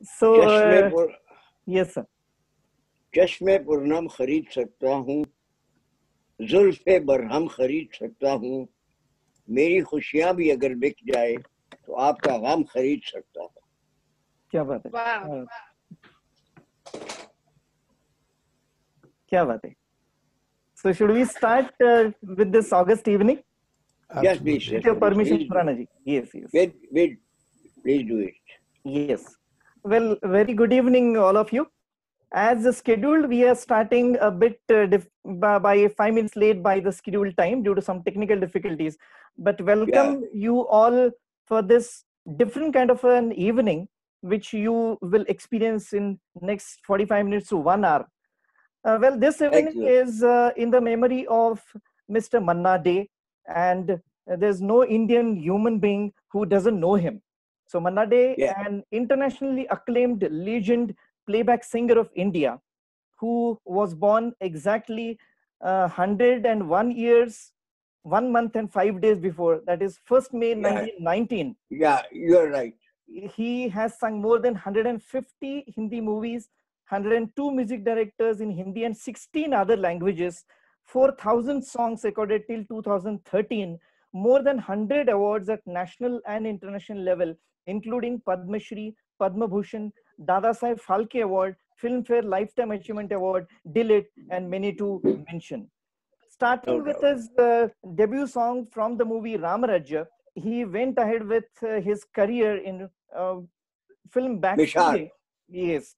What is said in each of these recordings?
So, चश्मे yes, sir. चश्मे पुरनम खरीद सकता हूँ, जुल्फे बरहम खरीद सकता हूँ, मेरी खुशियां भी अगर बिक जाए तो आपका गम खरीद सकता हूँ। क्या बात है, Wow. क्या बात है. So, should we start with this August evening? Yes, please, With your permission, please do. Khurana ji. Yes, yes. Wait, please do it. Yes. Well, very good evening, all of you. As scheduled, we are starting a bit by 5 minutes late by the scheduled time due to some technical difficulties. But welcome you all for this different kind of an evening, which you will experience in next 45 minutes to 1 hour. Well, this evening is in the memory of Mr. Manna Day, and there's no Indian human being who doesn't know him. So Manna Day, an internationally acclaimed legend playback singer of India, who was born exactly 101 years, 1 month and 5 days before, that is 1st May 1919. Yeah, you're right. He has sung more than 150 Hindi movies, 102 music directors in Hindi and 16 other languages, 4,000 songs recorded till 2013, more than 100 awards at national and international level, including Padma Shri, Padma Bhushan, Dada Saheb Phalke Award, Filmfare Lifetime Achievement Award, Dillit, and many to mention. Starting with his debut song from the movie Ramarajya, he went ahead with his career in film Backstory. Yes.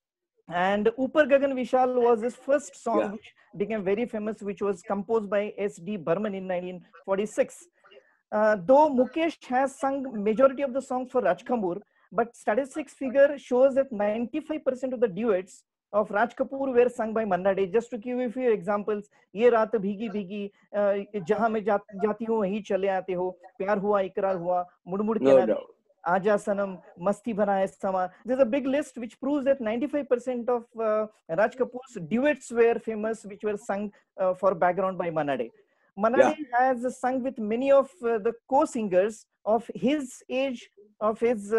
And Upar Gagan Vishal was his first song, which became very famous, which was composed by S.D. Burman in 1946. Though Mukesh has sung majority of the songs for Raj Kapoor, but statistics figure shows that 95% of the duets of Raj Kapoor were sung by Manna Dey. Just to give you a few examples, ये रात भीगी भीगी, जहाँ मैं जाती हूँ वहीं चले आते हो, प्यार हुआ इकरार हुआ, मुड़ मुड़ के ना Aja Sanam, Masti Bhana Hai Sama. There's a big list which proves that 95% of Raj Kapoor's duets were famous, which were sung for background by Manna Dey. Manna Dey has sung with many of the co-singers of his age, of his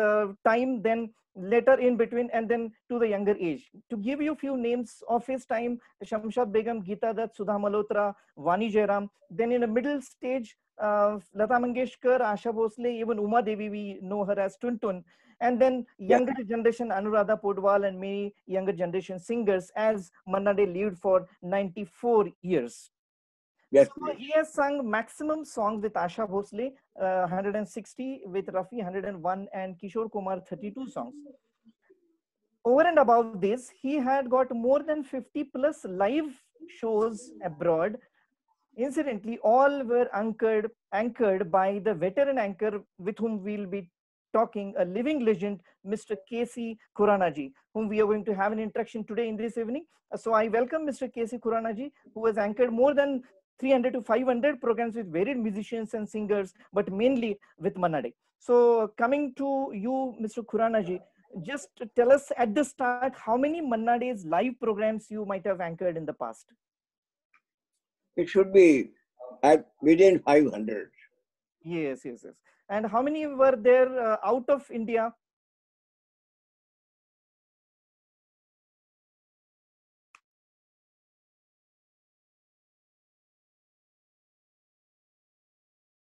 time, then later in between, and then to the younger age. To give you a few names of his time, Shamshad Begum, Geeta Dutt, Sudha Malhotra, Vani Jairam. Then in the middle stage, Lata Mangeshkar, Asha Bhosle, even Uma Devi, we know her as Tuntun. And then younger generation, Anuradha Podwal and many younger generation singers, as Manna Dey lived for 94 years. Yes, so he has sung maximum songs with Asha Bhosle, 160, with Rafi 101, and Kishore Kumar 32 songs. Over and above this, he had got more than 50 plus live shows abroad. Incidentally, all were anchored by the veteran anchor with whom we'll be talking, a living legend, Mr. K.C. Khurana-ji, whom we are going to have an interaction today in this evening. So I welcome Mr. K.C. Khurana-ji, who has anchored more than 300 to 500 programs with varied musicians and singers, but mainly with Manna Dey. So coming to you, Mr. Khurana-ji, just tell us at the start how many Manna Dey's live programs you might have anchored in the past. It should be within 500. Yes. And how many were there out of India?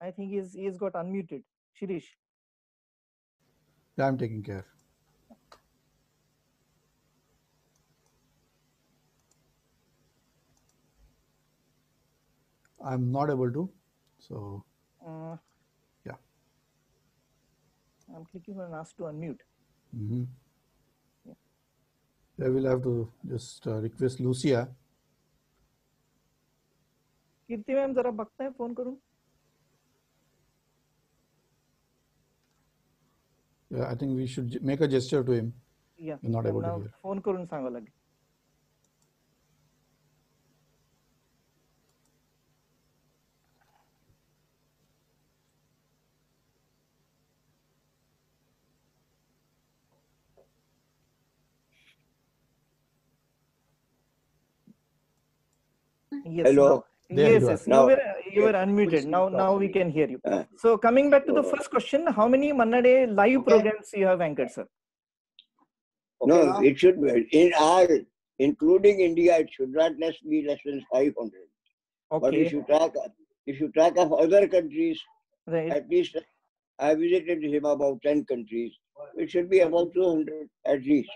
I think he's got unmuted. Shirish. Yeah, I'm taking care. I'm not able to. So, yeah. I'm clicking on ask to unmute. I will have to just request Lucia. Kirti ma'am जरा बकता है phone करूं? Yeah, I think we should make a gesture to him. Yeah. You're not able to hear. Phone करून सांगा लागेल. Yes. Hello. Yes. You were unmuted. Now we can hear you. So coming back to the first question, how many Manna Dey live programs you have anchored, sir? Okay, no, it should be in all, including India. It should not be less than 500. Okay. But if you talk of other countries, right, at least I visited him about 10 countries. It should be about 200 at least.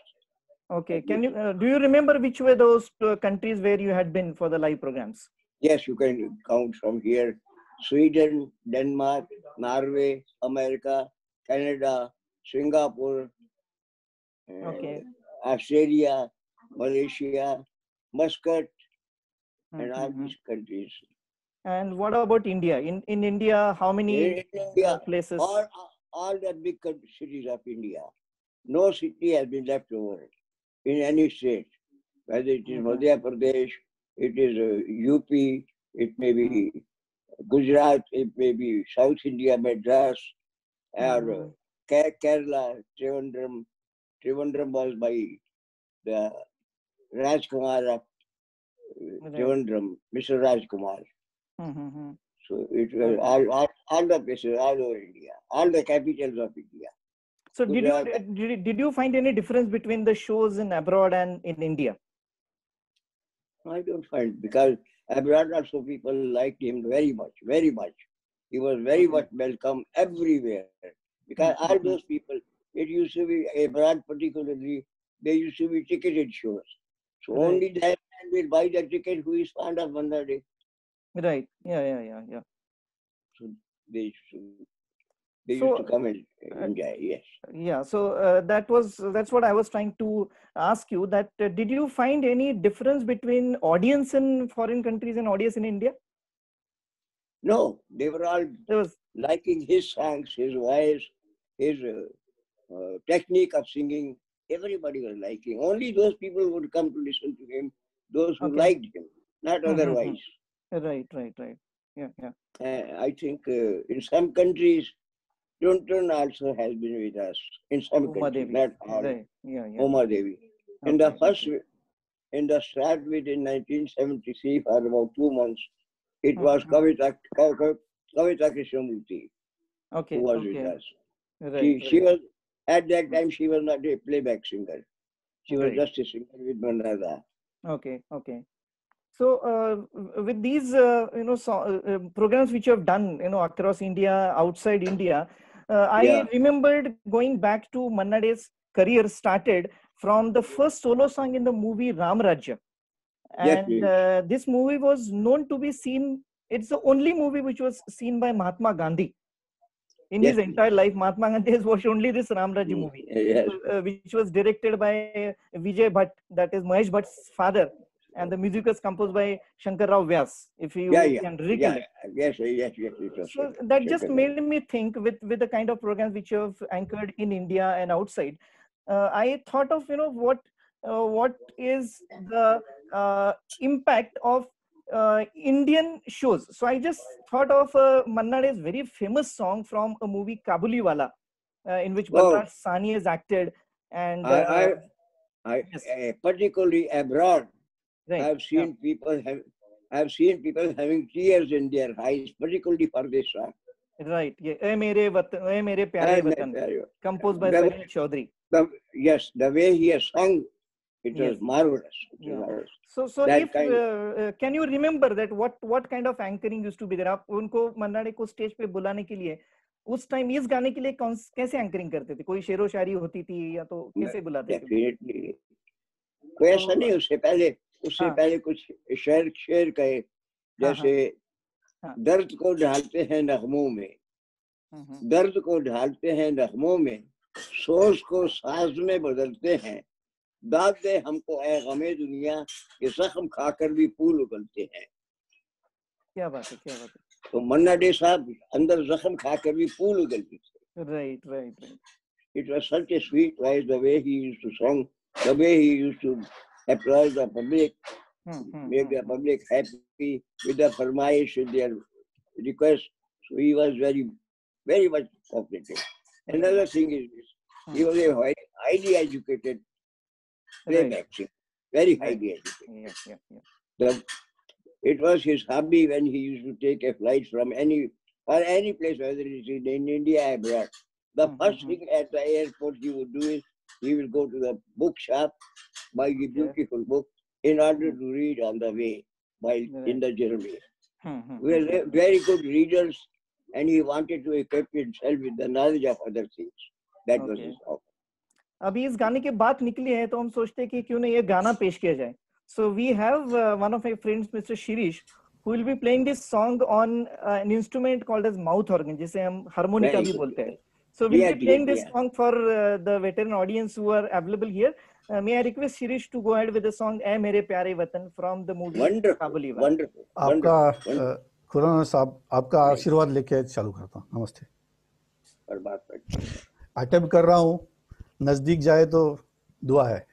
Okay. Can you do you remember which were those countries where you had been for the live programs? Yes, you can count from here: Sweden, Denmark, Norway, America, Canada, Singapore, okay, Australia, Malaysia, Muscat, and all these countries. And what about India? In India, how many places? All the big cities of India. No city has been left over in any state. Whether it is Madhya Pradesh, it is UP, it may be Gujarat, it may be South India, Madras, or Kerala, Trivandrum. Trivandrum was by the Rajkumar of Trivandrum, Mr. Rajkumar. So it was all the places, all over India, all the capitals of India. So did you find any difference between the shows in abroad and in India? I don't find, because abroad also people liked him very much, very much. He was very much welcome everywhere, because all those people, it used to be abroad particularly, they used to be ticketed shows. So only that man will buy the ticket who is fond of Manna Day. Right. Yeah. So they used to come in India, yes. Yeah, so that's what I was trying to ask you, that did you find any difference between audience in foreign countries and audience in India? No, they were all liking his songs, his voice, his technique of singing. Everybody was liking. Only those people would come to listen to him, those who liked him, not otherwise. Right. Yeah. I think in some countries, Tuntun also has been with us. In some countries, not all. Right. Yeah. Uma Devi. In the start with in 1973 for about 2 months, it was Kavita Krishnamurti who was with us. Right. She was, at that time, she was not a playback singer. She was just a singer with Manada. Okay. So with these programs which you have done across India, outside India, I remembered going back to Manna Dey's career started from the first solo song in the movie Ram Rajya. And this movie was known to be seen, it's the only movie which was seen by Mahatma Gandhi. In his entire life, Mahatma Gandhi has watched only this Ram Rajya movie, which was directed by Vijay Bhatt, that is Mahesh Bhatt's father, and the music was composed by Shankar Rao Vyas, if you can recollect. Yes. So that just made me think, with the kind of programs which you have anchored in India and outside, I thought of what is the impact of Indian shows. So I just thought of Manna Dey's very famous song from a movie Kabuliwala, in which Balraj Sahni is acted, and I particularly abroad, I've seen people having tears in their eyes, particularly for this song. Right. Yeah. Ae Mere Pyare Watan, composed by Salil Chaudhary. Yes, the way he has sung, it was marvelous. So if can you remember that what kind of anchoring used to be there? आप उनको मन्ना day को stage पे बुलाने के लिए उस time इस गाने के लिए कैसे एंकरिंग करते थे? कोई शेरो शायरी होती थी या तो कैसे बुलाते थे? डेफिनेटली कोई ऐसा नहीं, उससे पहले कुछ शेर कहे, जैसे दर्द को ढालते हैं नगमों में, दर्द को ढालते हैं नगमों में, सोच को साज में बदलते हैं, दाद दे हमको ऐ गमे दुनिया, ये जख्म खाकर भी फूल उगलते हैं. क्या बात है. तो मन्ना डे साहब अंदर जख्म खाकर भी फूल उगलते थे. Right. It was such a sweet voice, the way he used to sing, the way he used to applaud the public, make the public happy with the farmaish, with their request. So he was very, very much cooperative. Another thing is this, he was a highly educated playback singer, very highly educated. Yeah. It was his hobby when he used to take a flight from any place, whether it is in India or abroad. The first thing at the airport he would do is he will go to the bookshop, buy the beautiful book in order to read on the way while in the journey. We are very good readers, and he wanted to equip himself with the knowledge of other things. That was his hobby. अभी इस गाने की बात निकली है तो हम सोचते हैं कि क्यों नहीं ये गाना पेश किया जाए. So we have one of my friends, Mr. Shirish, who will be playing this song on an instrument called as mouth organ, जिसे हम हारमोनिका भी बोलते हैं. So we'll be playing this song for the veteran audience who are available here. May I request Shirish to go ahead with the song "ऐ मेरे प्यारे वतन" from the movie Kabuliwala. Wonderful. आपका खुराना साहब आपका आशीर्वाद लेके चालू करता हूँ. नमस्ते. अटेम्प्ट कर रहा हूँ. नजदीक जाए तो दुआ है.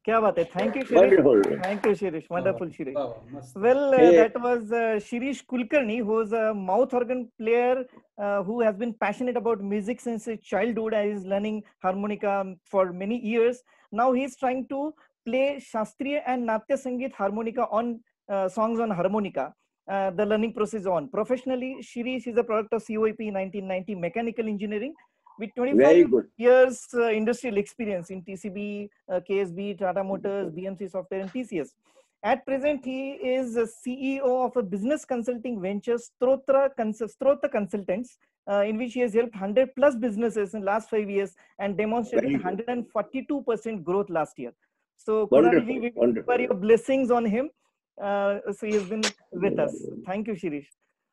क्या बात है. Thank you, Shirish. Thank you, Shirish. Wonderful, Shirish. Well, that was Shirish Kulkarni, who is a mouth organ player who has been passionate about music since his childhood and is learning harmonica for many years. Now he is trying to play Shastriya and Natya Sangeet harmonica on songs on harmonica. The learning process on. Professionally, Shirish is a product of COIP 1990 Mechanical Engineering, with 25 years industrial experience in TCB, KSB, Tata Motors, BMC Software, and TCS. At present, he is a CEO of a business consulting venture, Strota Consultants, in which he has helped 100 plus businesses in last 5 years and demonstrated Very good. 142% growth last year. So, Wonderful, Khuranaji, we wonderful. require your blessings on him. So he has been with us. Thank you, Shirish.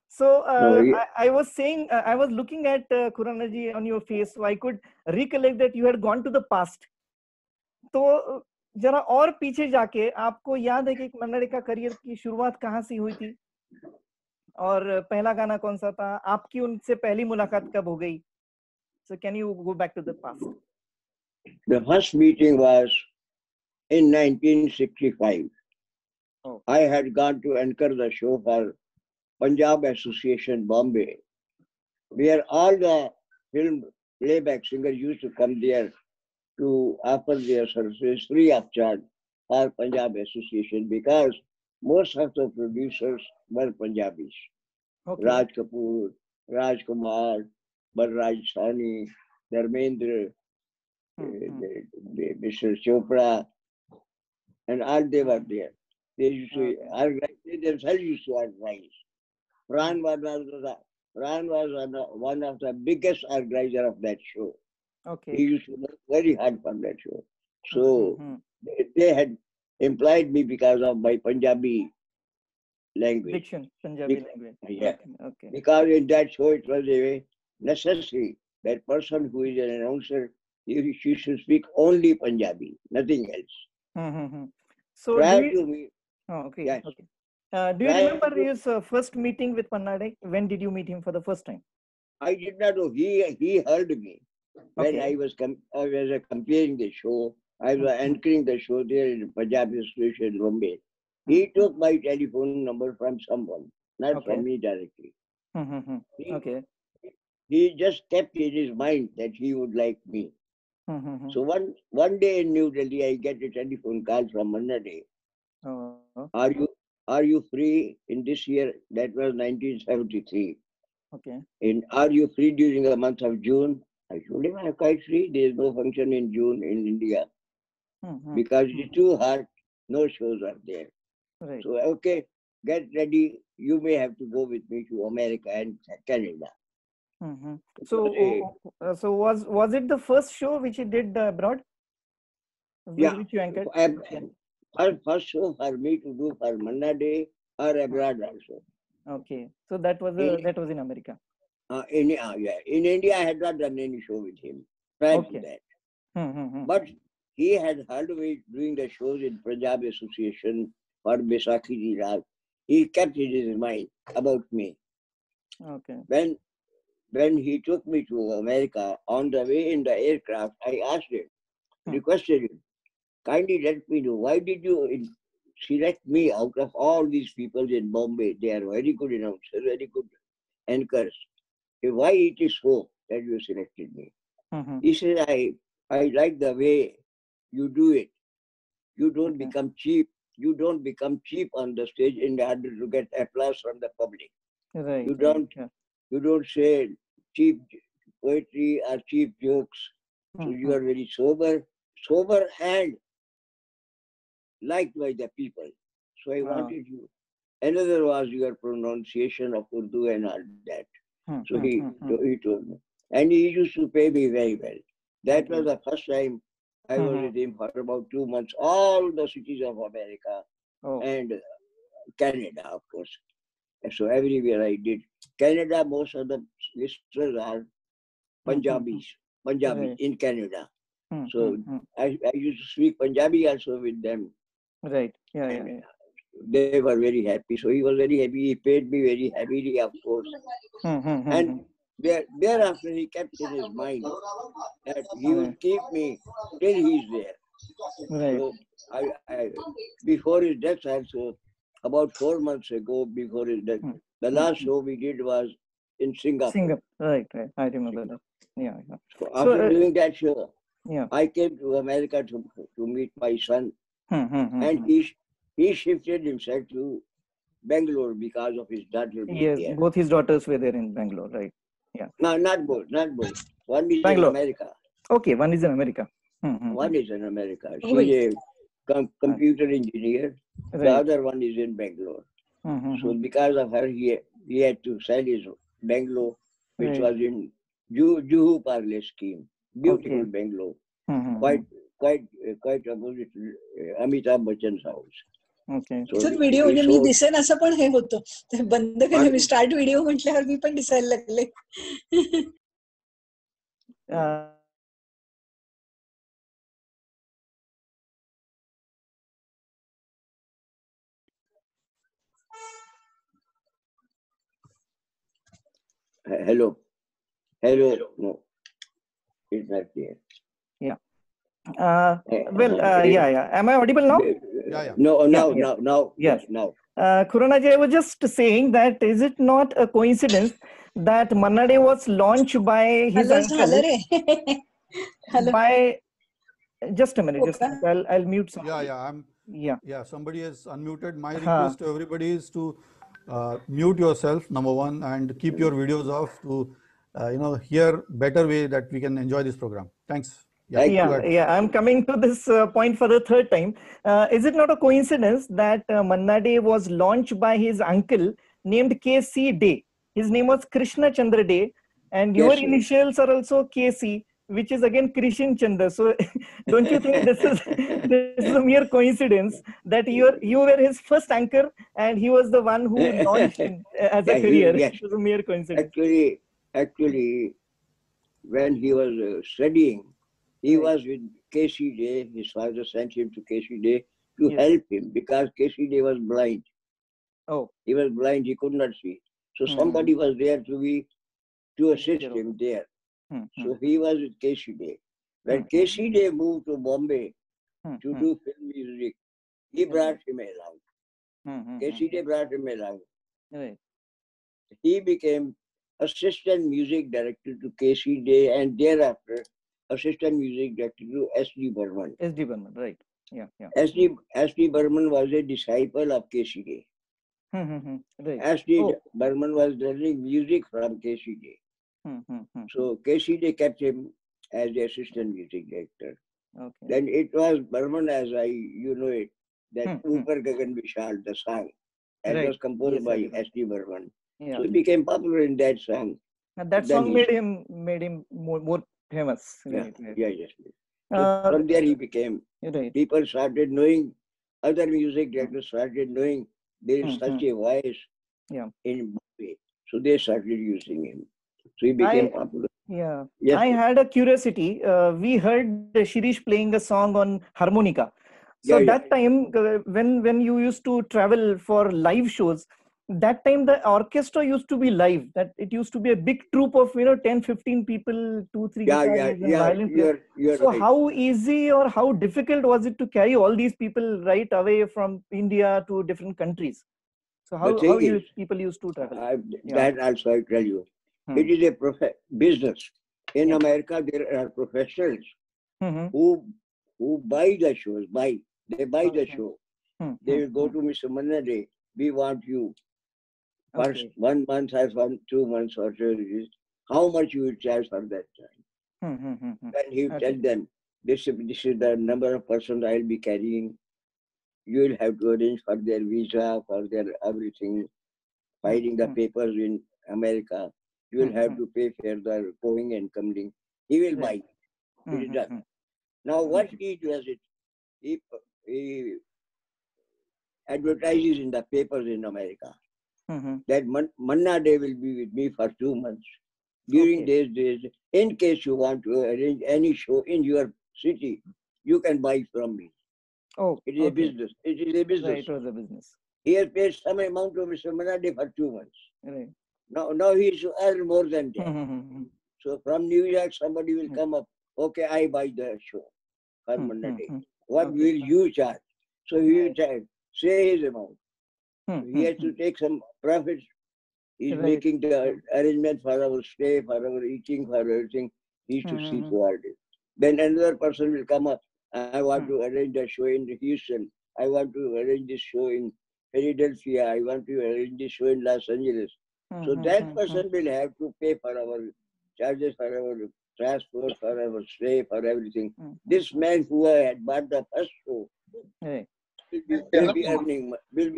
So I was saying, I was looking at Khuranaji on your face, so I could recollect that you had gone to the past. तो जरा और पीछे जाके आपको याद है कि मन्ना day का करियर की शुरुआत कहाँ से हुई थी और पहला गाना कौन सा था, आपकी उनसे पहली मुलाकात कब हो गई? So can you go back to the past? The first meeting was in 1965. Oh. I had gone to anchor the show for Punjab Association Bombay, where all the film playback singers used to come there to offer their services free of charge for Punjab Association, because most of the producers were Punjabis. Okay. Raj Kapoor, Raj Kumar, Balraj Sahni, Dharmendra, Mr. Chopra, and all they were there. They used to organize, they themselves used to organize. Pran was one of the biggest organizer of that show. Okay. He used to work very hard for that show. So they had employed me because of my Punjabi language. Diction, Punjabi language. Yeah. Okay. Because in that show it was a necessary that person who is an announcer, she should speak only Punjabi, nothing else. So prior to me, okay. Yes. Okay. Do you remember his first meeting with Panna Dey? When did you meet him for the first time? I did not know. He heard me when Okay. I was comparing the show. I was anchoring the show there in Punjab Association, Bombay. He took my telephone number from someone, not from me directly. Okay. He just kept in his mind that he would like me. So one day in New Delhi, I get a telephone call from Manna Dey. Are you free in this year? That was 1973. Okay. Are you free during the month of June? I told him I'm quite free. There is no function in June in India because it is too hot. No shows are there. Right. So okay, get ready. You may have to go with me to America and Canada. So was it the first show which he did abroad? Yeah. Which you anchored? First show for me to do for Manna Dey or abroad also. Okay, so that was in America. In India, I had not done any show with him prior to that. But he had heard me doing the shows in Punjab Association for Baisakhi Di Raat. He kept it in his mind about me. Okay. When he took me to America, on the way in the aircraft, I asked him, requested him, kindly let me know, why did you select me out of all these people in Bombay? They are very good announcers, very good anchors. Why it is so that you selected me? He said, I like the way you do it. You don't become cheap. You don't become cheap on the stage in order to get applause from the public. Right. You don't say cheap poetry or cheap jokes. So you are very sober and liked by the people. So I wanted you. Another was your pronunciation of Urdu and all that. So he told me. And he used to pay me very well. That was the first time I was with him for about 2 months. All the cities of America and Canada, of course. So everywhere I did. Canada, most of the listeners are Punjabis in Canada. So I used to speak Punjabi also with them. Right. Yeah. They were very happy. So he was very happy. He paid me very heavily, of course. And thereafter he kept in his mind that he will keep me till he's there. Right. So I before his death also, about 4 months ago, before his death, the last show we did was in Singapore. Right. I remember that. Yeah. So after doing that show, Yeah. I came to America to meet my son, and he shifted himself to Bangalore because of his daughter being Yes, there. both his daughters were there in Bangalore, right? Yeah. No, not both. One is Bangalore. in America. Okay, one is in America. One is in America. She's a computer engineer, The Right. other one is in Bangalore. Mm-hmm. So because of her, he had to sell his Bangalore, which Right. was in Juhu Parle scheme. Beautiful Okay. Bangalore, Mm-hmm. quite opposite Amitabh Bachchan's house. Okay. So sir video he म्हणजे मी sold. दिसेन असं पण हे होतं ते बंद केलं मी Pardon? Start video म्हटल्यावर मी पण दिसायला लागले Uh, Hello. No, it's not there. yeah. Yeah. Am I audible now? Yeah. No, now. Yes. Yes, now. Khuranaji, I was just saying that is it not a coincidence that Manna Dey was launched by his hello झालं uncle रे hello by just a minute, हो just a का? minute. I'll mute somebody. Yeah, somebody has unmuted. My Huh. request to everybody is to mute yourself, number one, and keep your videos off to, hear better way that we can enjoy this program. Thanks. Thank you. go ahead. Yeah, I'm coming to this point for the third time. Is it not a coincidence that Manna Dey was launched by his uncle named K.C. Dey? His name was Krishna Chandra Dey, and your Yes, sir. initials are also K.C., which is again Krishan Chandra. So, don't you think this is a mere coincidence that you were his first anchor and he was the one who launched as a Yeah, career? yes. It was a mere coincidence. Actually, when he was studying, he Right. was with K.C. Dey. His father sent him to K.C. Dey to Yes. help him because K.C. Dey was blind. Oh. He was blind, he could not see. So Mhm. somebody was there to assist Zero. him there. Mhm. So he was with K.C. Dey. When Mhm. K.C. Dey moved to Bombay to Mhm. do film music, he brought him along. Mhm. K.C. Dey brought him along. Right. He became assistant music director to K.C. Dey and thereafter assistant music director to S.D. Burman. S.D. Burman, right. Yeah. S.D. Burman was a disciple of K.C. Dey. Right. S.D. Oh. Burman was learning music from K.C. Dey. So K.C. Dey kept him as the assistant music director. Okay. Then it was Burman, as you know it, that Upar Gagan Vishal, the song, that Right. was composed Yes, I by remember. S.D. Burman. Yeah. So he became popular in that song. And that Then song he- made him more famous. Yeah, Right. yes. So from there he became, Right. people started knowing, other music directors started knowing there is such a voice Yeah. in Bombay. So they started using him. So he became popular. Yeah. Yes, I sir. had a curiosity. We heard Shirish playing a song on harmonica. So Yeah. that time, when you used to travel for live shows, that time the orchestra used to be live. That it used to be a big troupe of 10, 15 people, 2, 3 guitarists and violin players. You're So right. how easy or how difficult was it to carry all these people right away from India to different countries? So The thing is, people used to travel? that also I tell you, Hmm. it is a business. In Yeah. America, there are professionals Mhm. who buy the shows. They buy the Okay. show. Hmm. They will go to Mr. Manna Dey. We want you for Okay. 1 month or 2 months or so. How much you will charge for that time? Then he will Okay. tell them, this is the number of persons I will be carrying. You will have to arrange for their visa, for their everything, filing the papers in America. You will have to pay for their going and coming. He will buy. It is done. Now what he does it, he advertises in the papers in America that Manna Dey will be with me for 2 months. During these days, in case you want to arrange any show in your city, you can buy from me. Oh, it is a business. It is a business. Right, it was a business. He has paid some amount to Mr. Manna Dey for 2 months. Right. Now he should earn more than that. So from New York, somebody will come up. Okay, I buy the show for Manna Dey. What will you charge? So he will say his amount. He has to take some profits. He's making the arrangement for our stay, for our eating, for everything. He needs to see toward it. Then another person will come up. I want to arrange a show in Houston. I want to arrange this show in Philadelphia. I want to arrange this show in Los Angeles. So that person will have to pay for our charges, for our transport, for our stay, for everything. This man who had bought the first show will will be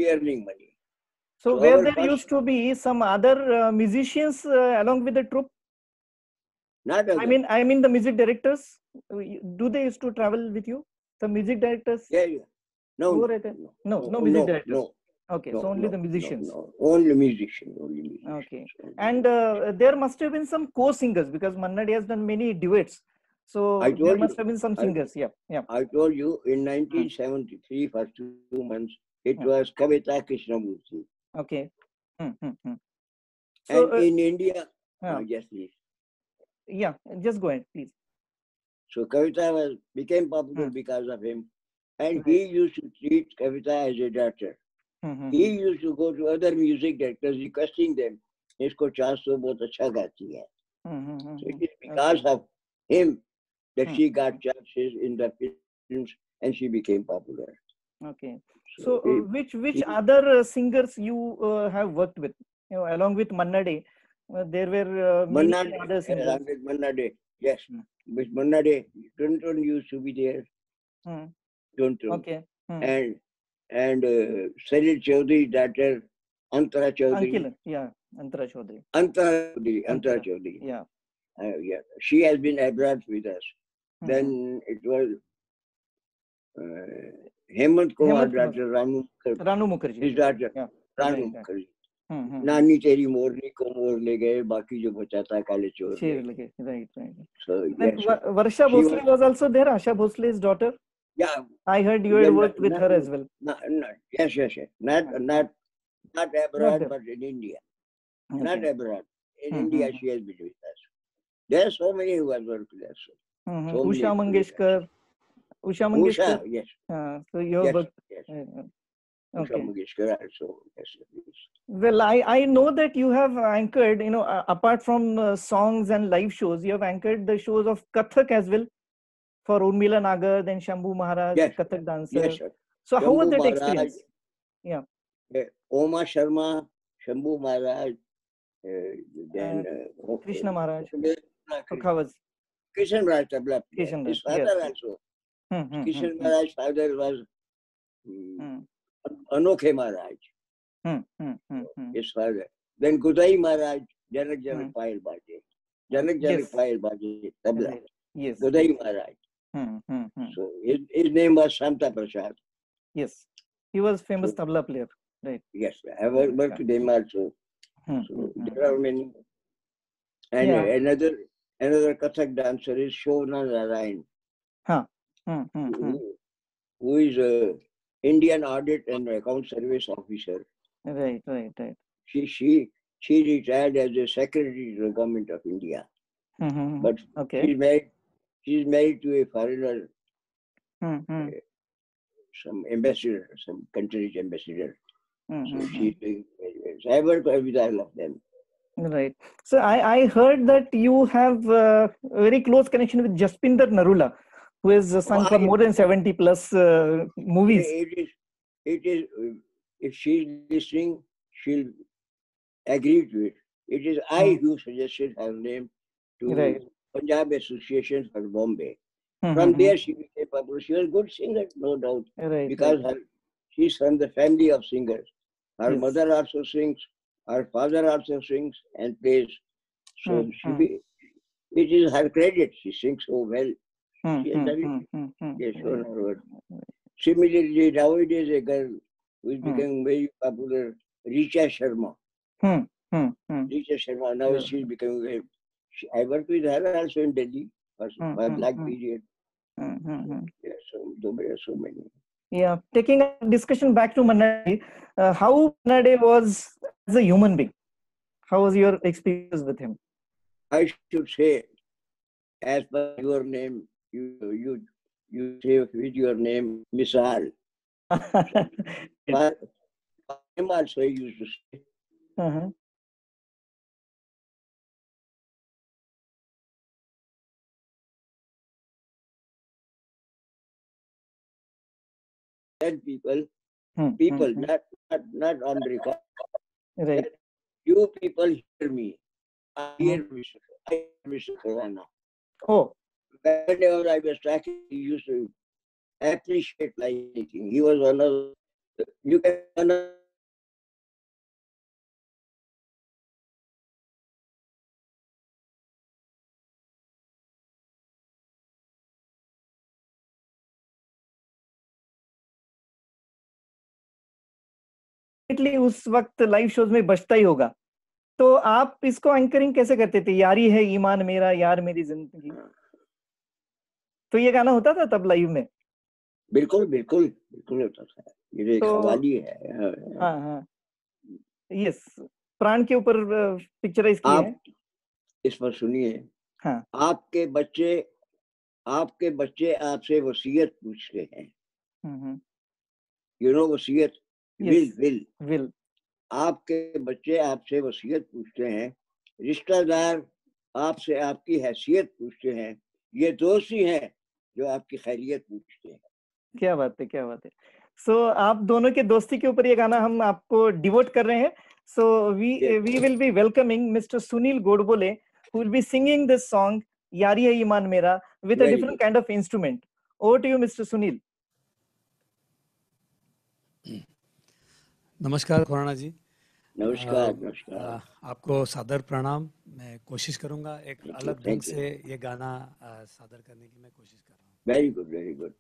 earning money. So So where our there first- used to be some other musicians along with the troupe? Not I mean the music directors. Do they used to travel with you? The music directors? yeah. No, Wo rehte? No music directors. Okay, so only the musicians. No. Only musicians. Okay. And there must have been some co-singers because Manna Dey has done many duets. So I there told must you. have been some singers. Yeah. I told you in 1973, first 2 months, it Hmm. was Kavita Krishnamurthy. Okay. So And in India, yeah. yes, please. Yeah, just go ahead, please. So Kavita became popular because of him. And Right. he used to treat Kavita as a daughter. He used to go to other music directors requesting them, इसको chance तो बहुत अच्छा गाती है. So it is because of him that she got chances in the films and she became popular. Okay. So So which other singers you have worked with? You know, along with Manna Dey, there were many Manna other Dey, singers. with Manna Dey, yes. With Manna Dey, Tuntun used to be there. Tuntun. Okay. And Salil Chaudhry's daughter, Antara Chaudhry. Ankil, yeah, Antara Chaudhary. Antara Chaudhary. Yeah. Yeah. She has been abroad with us. Then it was Hemant Kumar, daughter Ranu Mukherjee. His daughter, Yeah. Ranu Mukherjee. नानी तेरी मोरनी को मोर ले गए बाकी जो बचा था काले चोर ले गए. Right. So Then yes, Varsha Bhosle was also there, Asha Bhosle's daughter. yeah. I heard you had worked with her as well. Yes. Not abroad, but in India. Okay. Not abroad. In India, she has been with us. There are so many who have worked with us. So Usha Mangeshkar. Usha, yes. So you have worked. Yes. Okay. Usha Mangeshkar also. Yes. Well, I know that you have anchored, you know, apart from songs and live shows, you have anchored the shows of Kathak as well for Urmila Nagar, then Shambhu Maharaj, Yes. Kathak dancer. Yes, sir. So how was Shambhu that Maharaj, experience? Yeah. Oma Sharma, Shambhu Maharaj, then Krishna Maharaj. Krishan Maharaj Tabla player. His father also. Krishan Maharaj's father was Anokhe Maharaj. His father. Then Gudai Maharaj, Janak Payal Baje. Janak Payal Baje, Tabla. Yes. Gudai Maharaj. So his name was Santa Prasad. Yes. He was famous tabla player. Right. Yes, I worked with them also. So there are many. And another Kathak dancer is Shona Narayan, who is a Indian Audit and Account Service officer. Right. She retired as a secretary to the government of India. But she's married to a foreigner, some ambassador, some country's ambassador. So she's doing very well. So I work with all of them. Right. So I heard that you have a very close connection with Jaspinder Narula, who has sung for more than 70 plus movies. It is. If she's listening, she'll agree to it. It is I who suggested her name to Punjab Association for Bombay. From there, she became popular. She was a good singer, no doubt, because she's from the family of singers. Her mother also sings. Her father also sings and plays. So it is her credit. She sings so well. She has done it. Yes, shown her work. Similarly, nowadays a girl who is becoming very popular, Richa Sharma. Richa Sharma, now she's becoming very... I worked with her also in Delhi for a long period. Yes, so there are so many. Yeah, taking a discussion back to Manna Dey, how Manna Dey was as a human being? How was your experience with him? I should say, as per your name, you say with your name, Misal. But him also used to say. People, not on record. Right. You people hear me. I hear Mr. Khurana. Oh. Whenever I was talking, he used to appreciate like anything. He was one of You can उस वक्त live shows में बजता ही होगा। तो आप इसको anchoring कैसे करते थे? यारी है ईमान मेरा, यार मेरी जिंदगी, तो ये गाना होता था तब लाइव में? बिल्कुल बिल्कुल बिल्कुल होता था। ये तो कव्वाली है। हाँ हाँ, यस, प्राण के ऊपर पिक्चराइज की है। आप इस पर सुनिए। हाँ, आपके बच्चे आपसे वसीयत पूछते हैं। यू नो वसीयत, यस, विल। विल। आपके बच्चे आपसे वसीयत पूछते हैं, रिश्तेदार आपसे आपकी हैसियत पूछते हैं, ये दोस्त ही हैं जो आपकी खैरियत पूछते हैं। क्या बात है, क्या बात है। सो आप दोनों के दोस्ती के ऊपर ये गाना हम आपको डिवोट कर रहे हैं। So we will be welcoming mister Sunil Godbole, who will be singing this song यारी है ईमान मेरा with a Very different good. kind of instrument. Over to you, Mr. Sunil. नमस्कार खुराना जी। नमस्कार नमस्कार। आपको सादर प्रणाम। मैं कोशिश करूंगा एक Thank you, अलग ढंग thank you. से ये गाना सादर करने की मैं कोशिश कर रहा हूँ। Very good, very good.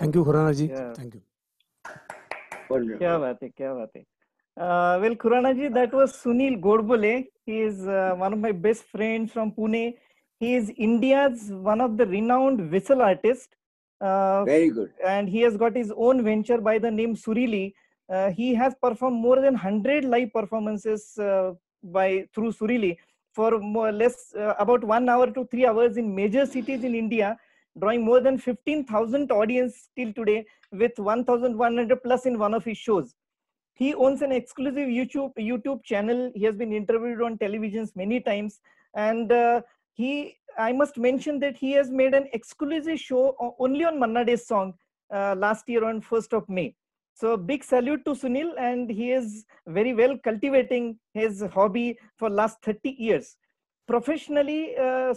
Thank you Khurana ji, Yeah. Thank you. Wonderful. क्या बात है, क्या बात है। Well, Khurana ji, that was Sunil Godbole. He is one of my best friends from Pune. He is India's one of the renowned whistle artists. Very good. And he has got his own venture by the name Surili. He has performed more than 100 live performances through Surili for more or less about 1 hour to 3 hours in major cities in India, drawing more than 15,000 audience till today with 1,100 plus in one of his shows. He owns an exclusive YouTube channel. He has been interviewed on televisions many times, and I must mention that he has made an exclusive show only on Manna Day's song last year on 1st of May. So big salute to Sunil, and he is very well cultivating his hobby for last 30 years. Professionally,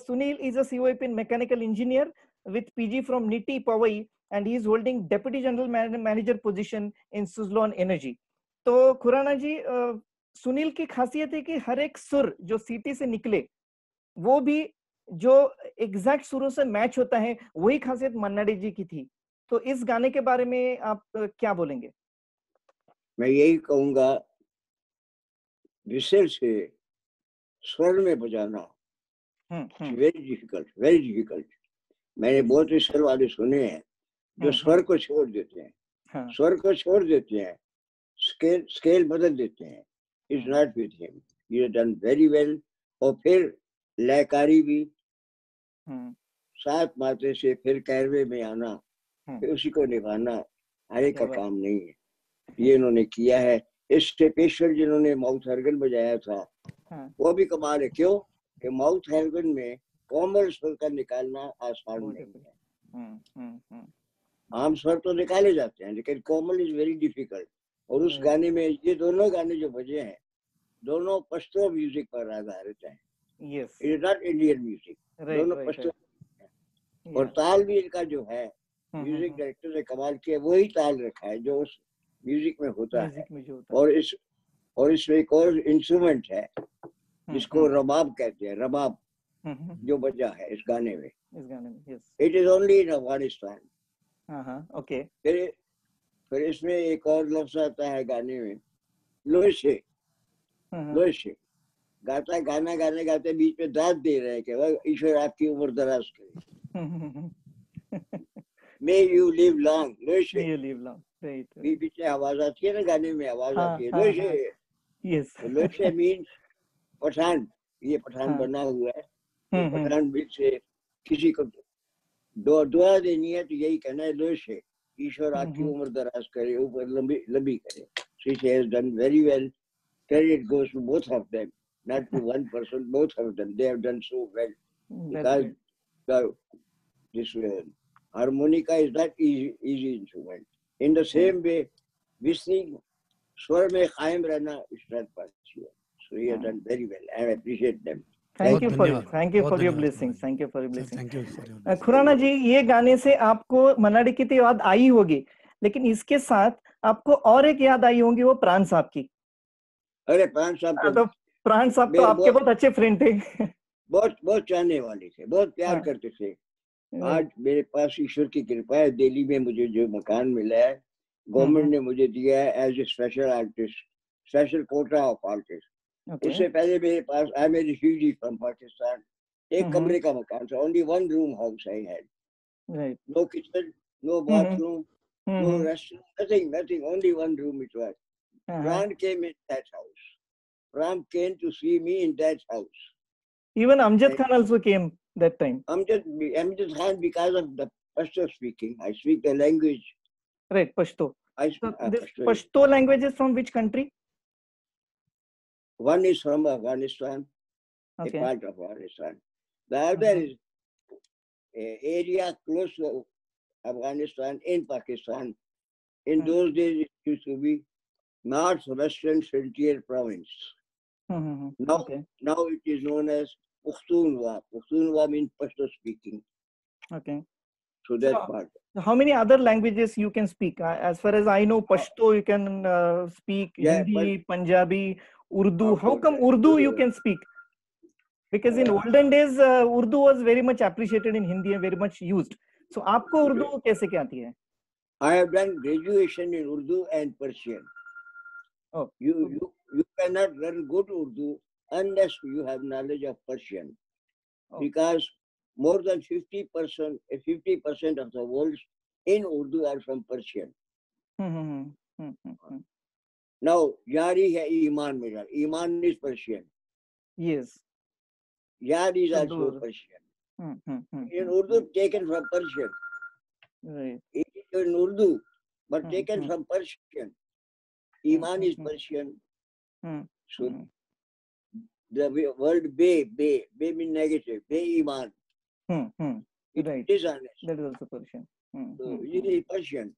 Sunil is a COIP mechanical engineer with PG from NITI Powai, and he is holding Deputy General Manager position in Suzlon Energy. तो खुराना जी, सुनील की खासियत है कि हर एक सुर जो सीटी से निकले वो भी जो एग्जैक्ट सुरों से मैच होता है, वही खासियत मन्ना डे जी की थी। तो इस गाने के बारे में आप क्या बोलेंगे? मैं यही कहूंगा, विशेष से स्वर में बजाना वेरी डिफिकल्ट। मैंने बहुत ही स्वर वाले सुने हैं जो स्वर को छोड़ देते हैं, स्वर को छोड़ देते हैं, स्केल बदल देते हैं। It's not with him, he has done very well. और फिर लयकारी भी, सात मात्रे से फिर कैरवे में आना, फिर उसी को निभाना हर एक का काम नहीं है, ये इन्होंने किया है। इस स्टेपेश्वर जिन्होंने माउथ ऑर्गन बजाया था वो भी कमाल है। क्यों कि माउथ ऑर्गन में कोमल स्वर का निकालना आसान नहीं है। आम स्वर तो निकाले जाते हैं लेकिन कोमल इज वेरी डिफिकल्ट। और उस गाने में ये दोनों गाने जो बजे हैं दोनों पश्तो म्यूजिक पर आधारित हैं। It is not Indian music, दोनों पश्तो। और ताल भी इनका जो है म्यूजिक डायरेक्टर ने कमाल किया, वही ताल रखा है जो उस म्यूजिक में होता है। और इसमें एक और इंस्ट्रूमेंट है जिसको रबाब कहते हैं, रबाब जो बजा है इस गाने में। It is only in Afghanistan. Okay. फिर इसमें एक और लफ्ज आता है गाने में, लोशे। लोशे गाता, गाना गाने गाते बीच में दाद दे रहे हैं कि वह ईश्वर आपकी उम्र दराज करे। May you live long, लोशे। May you live long, right। बीच में आवाज आती है ना, गाने में आवाज आती है लोशे। यस, लोशे मीन्स पठान। ये पठान बना हुआ है, पठान बीच से किसी को दुआ देनी है तो यही कहना है लोशे, ईश्वर आपकी उम्र दराज करे, ऊपर लंबी करे। She has done very well. Credit goes to both of them, not to one person. Both of them, they have done so well. Because this harmonica is not easy instrument. In the same way, whistling, स्वर में कायम रहना is not possible. So he has done very well. I appreciate them. Thank you for your blessings. Thank you for your blessings. Khurana जी, ये गाने से आपको मन्ना day की तो याद आई होगी, लेकिन इसके साथ आपको और एक याद आई होगी, वो प्राण साहब की। अरे प्राण साहब तो आपके बहुत अच्छे फ्रेंड थे। बहुत चाहने वाले थे, बहुत प्यार करते थे। आज मेरे पास ईश्वर की कृपा है, दिल्ली में मुझे जो मकान मिला है गवर्नमेंट ने मुझे दिया है as a special artist, special quota of artist. Okay. उससे पहले मेरे पास I am a refugee from Pakistan, एक कमरे का मकान था, only one room house I had, Right. no kitchen, no bathroom, no restroom, nothing, only one room it was. Pran came in that house. Pran came to see me in that house. Even Amjad Khan also came that time. Amjad Khan, because of the Pashto speaking, I speak the language. Right, Pashto. I So speak this Pashto. Pashto language is from which country? One is from Afghanistan, Okay. a part of Afghanistan. The other is area close to Afghanistan in Pakistan. In those days, it used to be Northwestern Frontier Province. Now, Okay. now it is known as Pukhtunkhwa. Pukhtunkhwa means Pashto speaking. Okay. So that So, part. how many other languages you can speak? As far as I know, Pashto you can speak, Yeah, Hindi, Punjabi, Urdu. Of How course, come yeah. Urdu you can speak? Because in olden days, Urdu was very much appreciated in Hindi and very much used. So, आपको Urdu कैसे क्या आती है? I have done graduation in Urdu and Persian. Oh. You cannot learn good Urdu unless you have knowledge of Persian. Oh. Because more than 50% of the words in Urdu are from Persian. Now, Yari hai Iman mera. Iman is Persian. Yes. Yari is also Persian. In Urdu, taken from Persian. Right. It is in Urdu, but taken from Persian. Iman is Persian. So the word be means negative. Be Iman. It Right. is honest. That is also Persian. So it is Persian.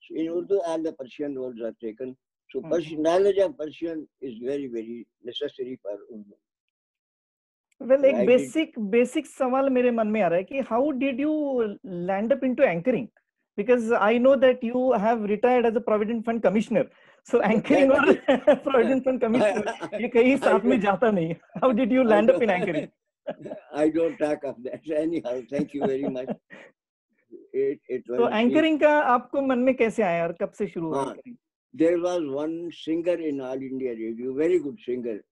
So in Urdu, all the Persian words are taken. So knowledge of Persian is very, very necessary for Urdu. Well, एक basic सवाल मेरे मन में आ रहा है कि how did you land up into anchoring? Because I know that you have retired as a Provident Fund Commissioner. So anchoring और Provident Fund Commissioner ये कहीं साथ में जाता नहीं. How did you land up in anchoring? I don't talk of that. Anyhow, thank you very much. It was. So anchoring का आपको मन में कैसे आया और कब से शुरू हुआ anchoring? There was one singer in All India Radio, very good singer.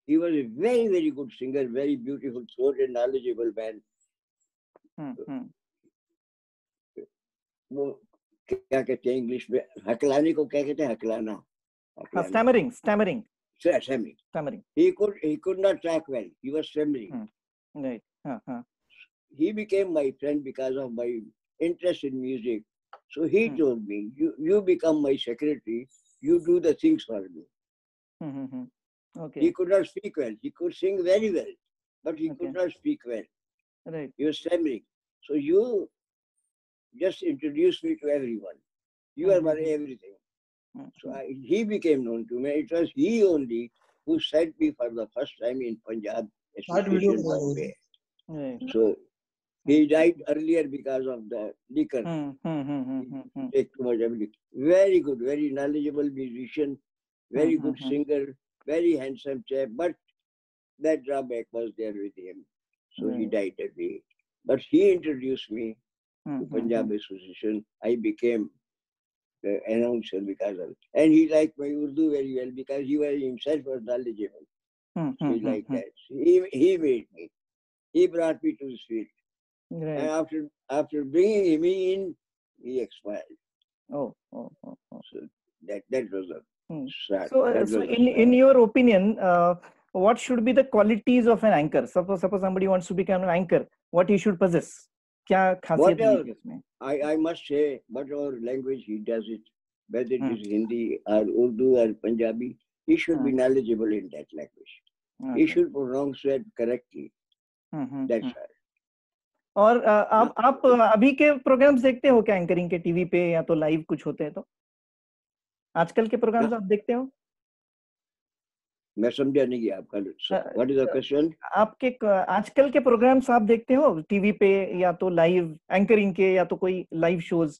He was a very, very good singer, very beautiful throat and knowledgeable man. वो क्या कहते हैं इंग्लिश में हकलाने को क्या कहते हैं हकलाना stammering he could not talk well, he was stammering. Right. He became my friend because of my interest in music. So he told me, you become my secretary, you do the things for me. Okay. He could not speak well, he could sing very well, but he could not speak well. Right. He was stammering. So you just introduced me to everyone. You are my everything. So he became known to me. It was he only who sent me for the first time in Punjab Association Bombay. So he died earlier because of the liquor. Take too much of liquor. Very good, very knowledgeable musician, very good singer, very handsome chap. But that drawback was there with him. So he died that day. But he introduced me to Punjab Association. I became the announcer because of it. And he liked my Urdu very well because he was himself was knowledgeable. He liked that. He made me. He brought me to the field. Right. And after bringing me in, he expired. So that was a start. So in your opinion, what should be the qualities of an anchor? Suppose somebody wants to become an anchor, what he should possess? I must say, whatever language he does it, whether it is Hindi or Urdu or Punjabi, he should be knowledgeable in that language. He should pronounce it correctly. That's all. और आप अभी के programmes देखते हो क्या anchoring के TV पे या तो लाइव कुछ होते हैं तो आजकल के प्रोग्राम्स आप देखते हो? मैं समझा नहीं आपका व्हाट इज द क्वेश्चन. आपके आजकल के प्रोग्राम्स आप देखते हो टीवी पे या तो लाइव एंकरिंग के या तो कोई लाइव शोज?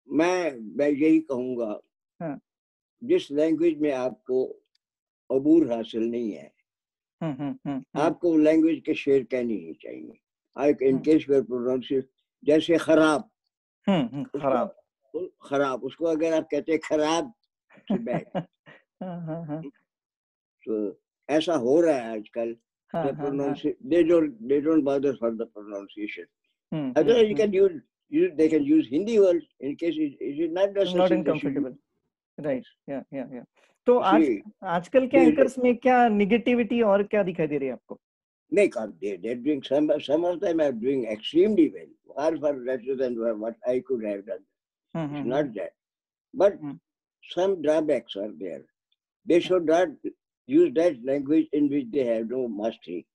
मैं यही कहूंगा, जिस लैंग्वेज में आपको अबूर हासिल नहीं है, आपको लैंग्वेज के शेर कहनी नहीं चाहिए. इन केस यूर प्रोनाउंसिएशन जैसे खराब, खराब उसको अगर आप कहते हैं खराब, तो ऐसा हो रहा है आजकल. हाँ, The हाँ, they don't bother for the pronunciation. हाँ. Otherwise, you can they can use Hindi words in case it is not Not necessary that you uncomfortable. Right. Yeah. तो see. आजकल के एंकर्स में क्या निगेटिविटी और क्या दिखाई दे रही है आपको? They're doing some of them are doing extremely well, far better than what I could have done. It's not that, but some drawbacks are there. They should not use that language in which they have no mastery.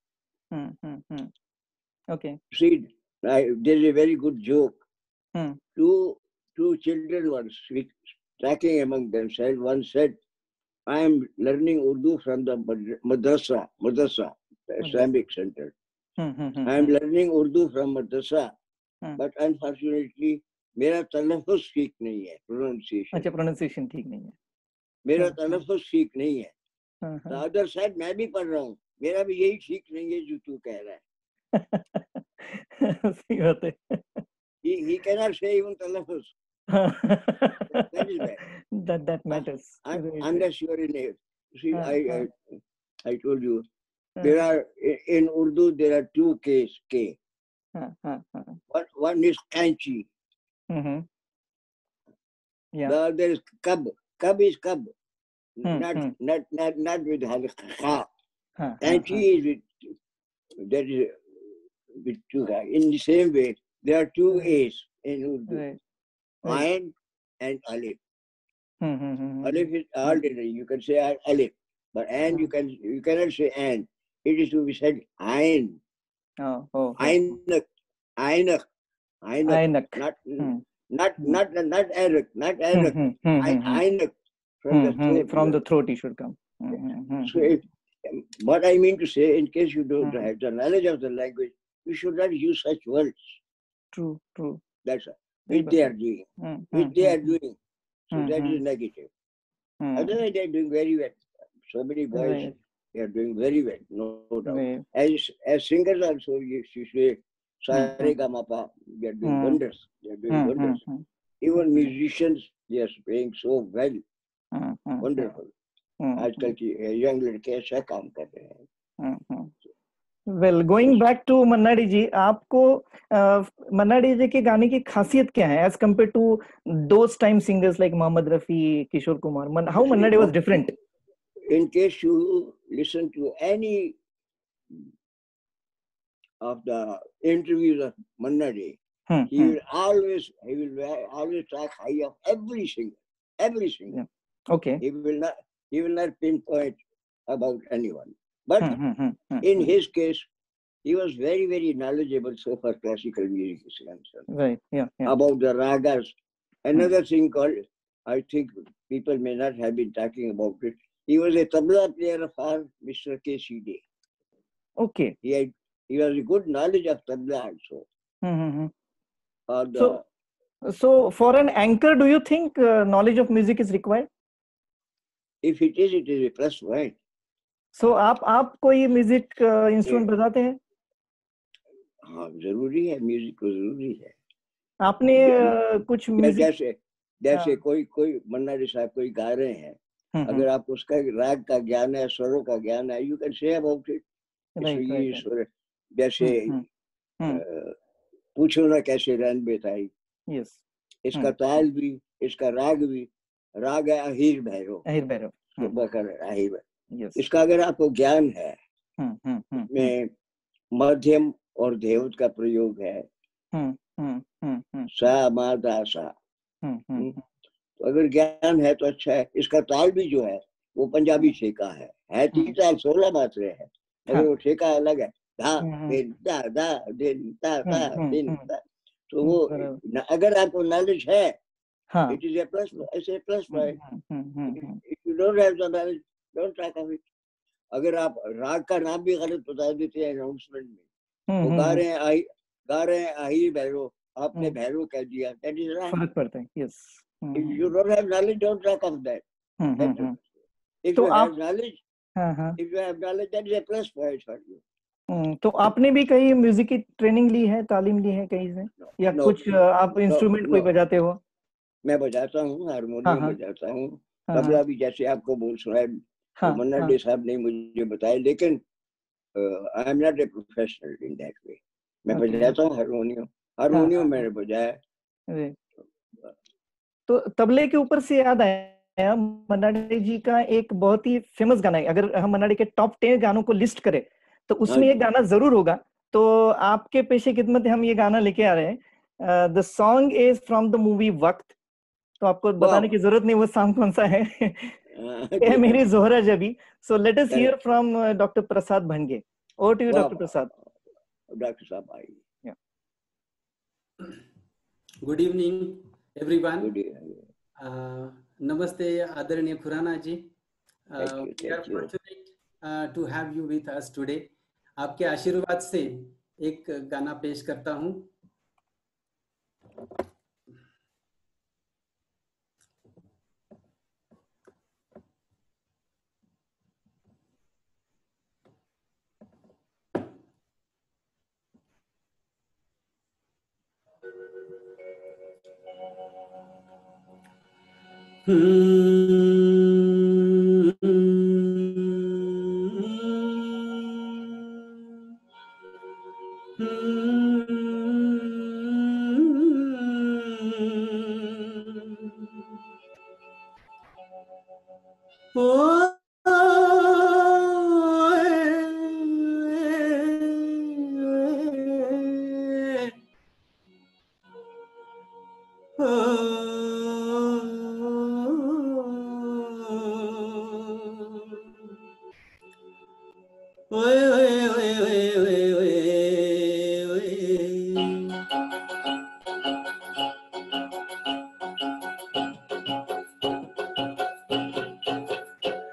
Okay. See, there's a very good joke. Two children were talking among themselves. One said, "I am learning Urdu from the madrasa, the Islamic center. I am learning Urdu from madrasa, but unfortunately, मेरा तलफ़ुज़ ठीक नहीं है, pronunciation. अच्छा, pronunciation ठीक नहीं है. मेरा तलफ़ुज़ ठीक नहीं है. The other side मैं भी पढ़ रहा हूँ, मेरा भी यही ठीक नहीं है जो तू कह रहा है. सही बात है. He cannot say even तलफ़ुज़. That is bad. That matters. Unless you are in a, see, I told you, there are in Urdu there are two K's. K. One is kanchi. Yeah. The other is kab. Kab is kab. Not with kha. Kanchi is with, that is with two. In the same way, there are two A's in Urdu. Right. Ain and alif. Alif is Hmm. ordinary. You can say alif, but and you cannot say and. It is to be said ain. Ainak. Ainak. Ainak. Not Arak. Not Arak. Ainak. From the throat. From the throat, it should come. So what I mean to say, in case you don't have the knowledge of the language, you should not use such words. True. That's which they are doing. Which they are doing. So that is negative. Otherwise, they are doing very well. So many boys, they are doing very well, no doubt. Right. As singers also, you say, Sare Ga Ma Pa, they are doing wonders. They are doing wonders. Even musicians, they are playing so well. Wonderful. आजकल की young लड़के ऐसा काम कर रहे हैं. Well, going back to Manna Dey ji, आपको Manna Dey ji के गाने की खासियत क्या है as compared to those time singers like Mohammed Rafi, Kishore Kumar? How Manna Dey was different? In case you listen to any of the interviews of Manna Dey, he will always talk high of every singer. Yeah. Okay. He will not pinpoint about anyone. But in his case, he was very, very knowledgeable so far classical music is concerned. Right. Yeah. About the ragas. Another thing called, I think people may not have been talking about it. He was a tabla player for Mr. K.C. Dey. Okay. He has a good knowledge of tabla also. So for an anchor, do you think knowledge of music is required? If it is a plus point. So आप कोई music instrument बजाते हैं? हाँ, जरूरी है, music को जरूरी है. आपने कुछ म्यूजिक जैसे कोई मन्ना डे साहब कोई गा रहे हैं, अगर आप उसका राग का ज्ञान है, स्वरों का ज्ञान है, you can say about it. जैसे पूछो ना कैसे रैन बेताई, इसका ताल भी, इसका राग भी, राग है अहीर भैरव. इसका अगर आपको ज्ञान है, में मध्यम और देवत का प्रयोग है, सा मा दा सा, तो अगर ज्ञान है तो अच्छा है. इसका ताल भी जो है वो पंजाबी ठेका है 3 ताल 16 मात्रे है, अगर वो ठेका अलग है, धा दिन दा दा दिन ता ता दिन ता, तो वो अगर आपको नॉलेज है, it is a plus. It's a plus point. If you don't have the knowledge, don't talk of it. अगर आप राग का नाम भी गलत बता देते हैं अनाउंसमेंट में, वो गा रहे हैं अहीर भैरव, आपने भैरव कह दिया, that is wrong. फर्क पड़ता है. Yes. If you don't have knowledge, don't talk of that. If you have knowledge, that is a plus point for you. तो आपने भी कहीं म्यूजिक की ट्रेनिंग ली है, तालीम ली है कहीं से, या कुछ आप इंस्ट्रूमेंट कोई बजाते हो? मैं बजाता हूँ, हारमोनियम बजाता हूँ, तबला भी जैसे आपको बोल सुना है, हाँ, मन्ना हाँ, डे साहब ने मुझे बताया, लेकिन I am not a professional in that way. मैं ओके, बजाता हूँ हारमोनियम, हाँ, हारमोनियम हाँ, मैंने बजाया। जी। तो तबले के ऊपर से याद आया, मन्ना डे जी का एक बहुत ही फेमस गाना है, अगर हम मन्ना डे के टॉप 10 गानों को लिस्ट करें तो हाँ उसमें एक जी, गाना जरूर होगा। तो आपके पेशे खिदमत हम ये गाना लेके आ रहे हैं। The song is from the movie वक्त। तो आपको वाह, बताने की जरूरत नहीं वो सॉन्ग कौन सा है। ये जी हाँ मेरी जी, जोहरा जबी। So let us hear correct, from doctor Prasad Bhange. Over to you वाह डॉक्टर प्रसाद। डॉक्टर साहब आई। Good evening everyone. गुड, नमस्ते आदरणीय Khurana ji. Thank you, we are thank you. Fortunate to have you with us today. आपके आशीर्वाद से एक गाना पेश करता हूँ।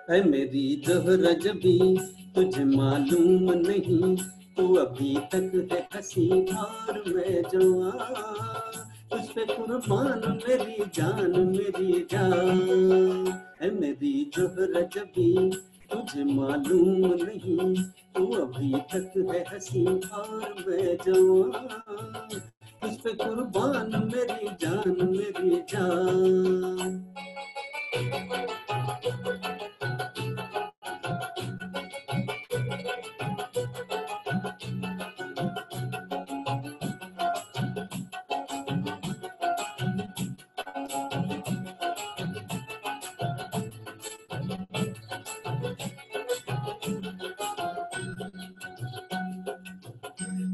ऐ मेरी जोहरा जबी तुझे मालूम नहीं, तू अभी तक है हंसी और मैं जवान, तुझ पे कुर्बान मेरी जान। ऐ मेरी जोहरा जबी तुझे मालूम नहीं, तू अभी तक है हंसी और मैं जवान, तुझ पे कुर्बान मेरी जान।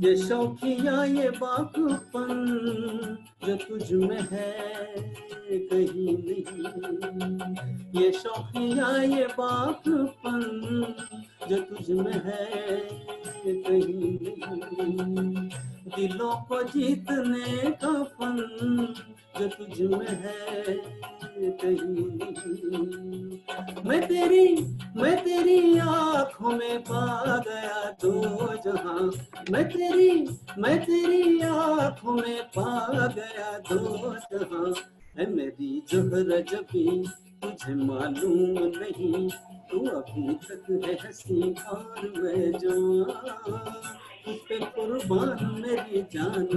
ये शौकिया ये बाकूपन जो तुझ में है कहीं नहीं, ये शौकिया ये बाकूपन जो तुझ में है कहीं नहीं, दिलों को जीतने का फन जो तुझ में है कहीं नहीं। मैं तेरी आंखों में पा गया दो जहां, मैं तेरी आंखों में पा गया दो जहां। है मेरी जोहरा जबी तुझे मालूम नहीं, तू अभी तक है हंसी और मैं जवान, तुझ पे कुर्बान मेरी जान।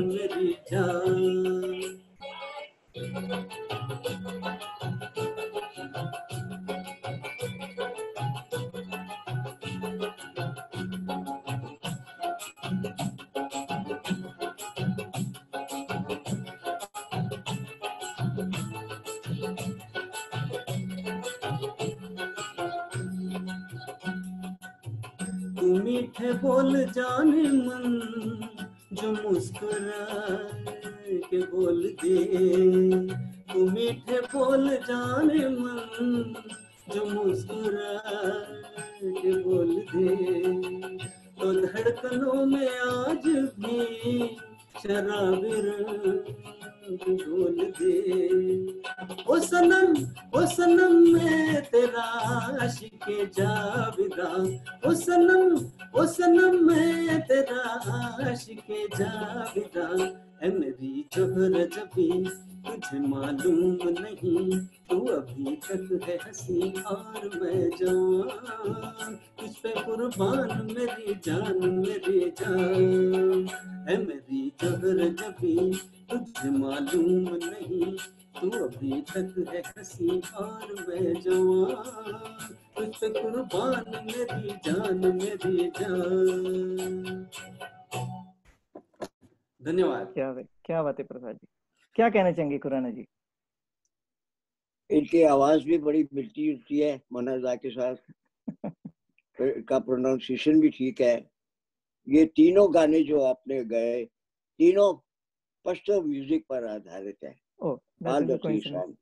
तू मीठे बोल जाने मन जो मुस्कुरा के बोल दे, तू मीठे बोल जाने मन जो मुस्कुरा के बोल दे, तो धड़कनों में आज भी शराबी रंग घोल दे। ओ सनम मैं तेरा आशिके जाविदा, ओ सनम मैं तेरा आशिके जाविदा। ऐ मेरी जोहरा जबी तुझे मालूम नहीं, तू अभी तक है हंसी और मैं जवान, तुझ पे कुर्बान मेरी जान। ऐ मेरी जोहरा जबी तुझे मालूम नहीं, तू अभी तक है हंसी और मैं जवान, तुझ तुझ पे कुर्बान मेरी जान मेरी जान। धन्यवाद। क्या बात है प्रसाद जी, क्या कहना चाहेंगे खुराना जी? इनकी आवाज भी बड़ी मिलती जुलती है मनाजा के साथ, का प्रोनाउंसिएशन भी ठीक है। ये तीनों गाने जो आपने गाए तीनों पश्तो म्यूजिक पर आधारित है। ऑल द थ्री सॉन्ग,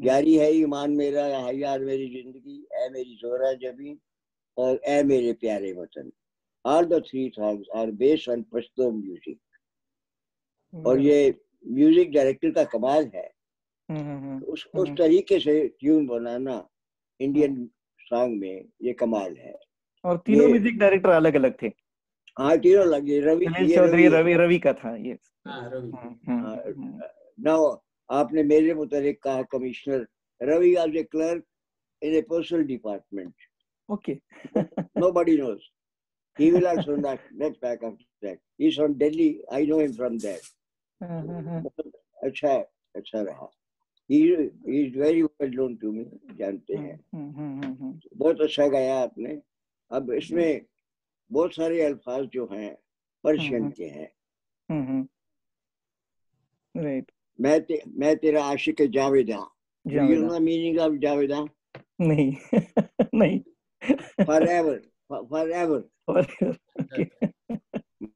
जारी है ईमान मेरा, है यार मेरी जिंदगी, ए मेरी जोरा जबी और ए मेरे प्यारे वतन। All the three songs are based on Pashto music. और ये म्यूजिक डायरेक्टर का कमाल है, उस तरीके से ट्यून बनाना इंडियन सॉन्ग में ये कमाल है। और तीनों म्यूजिक डायरेक्टर अलग अलग थे। हाँ तीनों लगे, रवि चौधरी रवि का था ये। नाउ आपने मेरे मुताबिक कहा commissioner, Ravi was a clerk in a personal department. Okay, nobody knows. He will also not back of that. He's from Delhi. I know him from there. अच्छा रहा। He is very well known to me, जानते हैं। बहुत अच्छा गाया आपने। अब इसमें बहुत सारे अल्फाज जो हैं पर्शियन के हैं। राइट। मैं तेरा आशिक Javeda. Do you know the meaning of Javeda? नहीं नहीं। Forever, forever. Okay.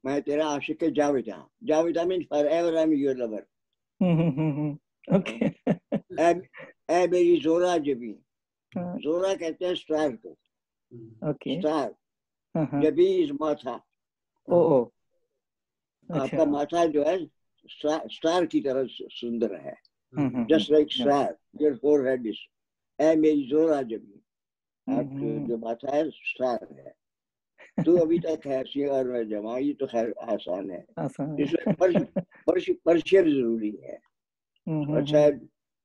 मैं तेरा आशिक Javeda. Javeda means forever I'm your lover. Okay. ए मेरी जोरा जबी, जोरा कहते हैं स्टार को। Okay. स्टार, जबी इज माथा। ओ आपका माथा जो है स्टार की तरह सुंदर है। Just like star, your forehead is. ए मेरी जोरा जबी, आपका जो माथा है स्टार है। तू अभी तक है और मैं जमा, ये तो खैर आसान है। इसमें पर्शियन जरूरी है। अच्छा,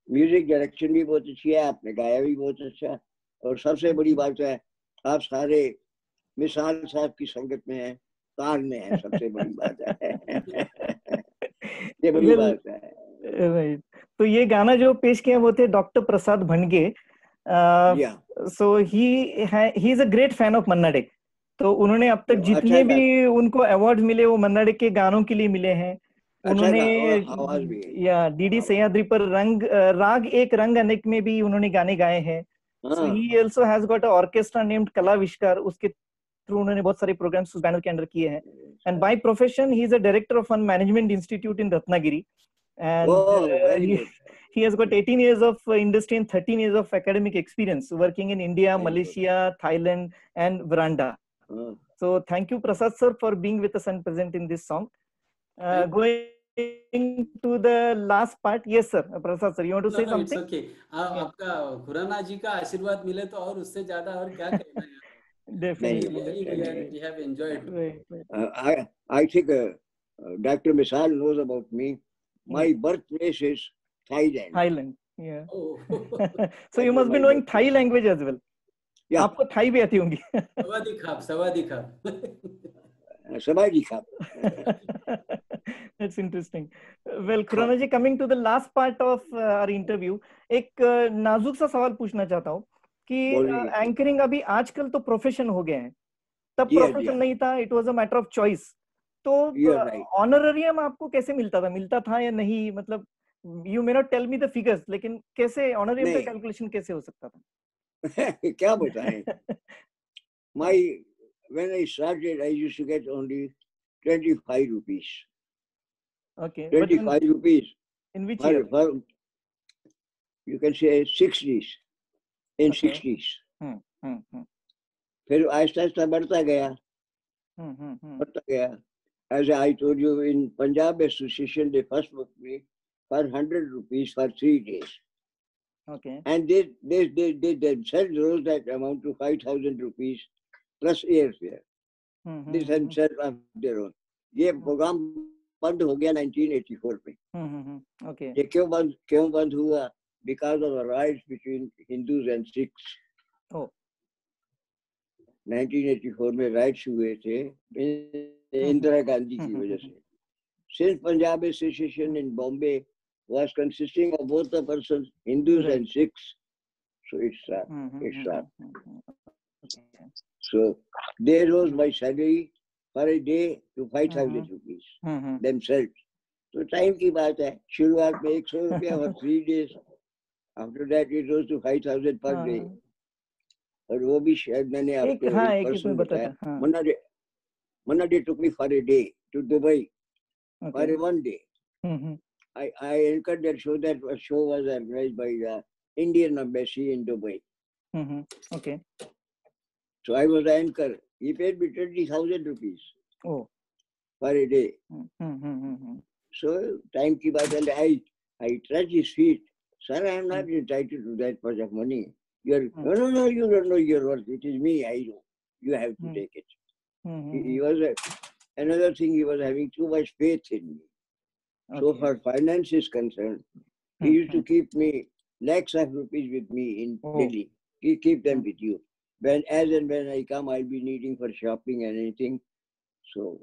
म्यूजिक डायरेक्शन भी बहुत अच्छी है, आपने गाया भी बहुत अच्छा। और सबसे बड़ी बात है आप सारे मिसाल साहब की संगत में हैं, तार में हैं, सबसे बड़ी बात है। ये बड़ी बात है। राइट। तो ये गाना जो पेश किया वो थे doctor Prasad Bhandge. So he is a great fan of Manna Dey. तो उन्होंने अब तक जितने भी उनको अवार्ड मिले वो मन्ना डे के गानों के लिए मिले हैं। उन्होंने या डीडी सह्याद्री पर राग एक रंग अनेक में भी उन्होंने गाने गाए हैं। So he also has got an orchestra named कला विष्कार, उसके थ्रू उन्होंने बहुत सारे प्रोग्राम्स उस बैनर के अंडर किए हैं। And by profession he is a director of one management institute in Ratnagiri, and he has got 18 years of industry and 13 years of academic experience working in India, Malaysia, Thailand and Veranda. So thank you Prasad sir for being with us and present in this song. Going to the last part, yes sir, Prasad sir, you want to say something? It's okay. आपका खुराना जी का आशीर्वाद मिले तो और उससे ज्यादा और क्या कहना है? Definitely, we have enjoyed. Right. I think Dr. Misal knows about me. My birthplace is Thailand. Thailand, yeah. Oh. So you must be knowing Thai language as well. Yeah. आपको थाई भी आती होंगी? सवादी खाब. That's interesting. Well, Khurana ji, coming to the last part of our interview, एक नाजुक सा सवाल पूछना चाहता हूँ कि एंकरिंग अभी आजकल तो प्रोफेशन हो गया है, तब प्रोफेशन नहीं था, it was a matter of choice. तो ऑनरेरियम आपको कैसे मिलता था या नहीं? मतलब you may not tell me the figures, लेकिन कैसे ऑनरेरियम का कैलकुलेशन कैसे हो सकता था? क्या बताएं? When I started, I used to get only 25 rupees. Okay. 25 rupees. In which year? You can say 60s. In 60s. फिर आहिस्ता आहिस्ता बढ़ता गया. As I told you, in Punjab Association, they first booked me for 100 rupees for 3 days. Okay. And they themselves rose that amount to 5,000 rupees plus airfare. This themselves of their own. ये programme बंद हो गया 1984 में. Okay. ये क्यों बंद हुआ? Because of the riots between Hindus and Sikhs. Oh. 1984 में riots हुए थे इंदिरा गांधी की वजह से. Since Punjab Association in Bombay was consisting of both the persons, Hindus and Sikhs, So it stopped. Okay. So they rose my salary for a day to 5,000 rupees themselves. So time की बात है, शुरुआत में 100 रुपया for 3 days. After that it rose to 5,000 per day. और वो भी शायद मैंने आपको एक पर्सन बताया. Manna Day took me for a day to Dubai. For a 1 day. I anchored that show. That show was organized by the Indian Embassy in Dubai. Okay. So I was anchor. He paid me 20,000 rupees. Oh. For a day. So time ki baat hai, I touched his feet. Sir, I am not entitled to that much of money. No, you don't know your worth. It is me, I know. You have to take it. He was another thing. He was having too much faith in me. Okay. So far finance is concerned, he used to keep me lakhs of rupees with me in Delhi. He keep them with you. When I come, I'll be needing for shopping and anything. So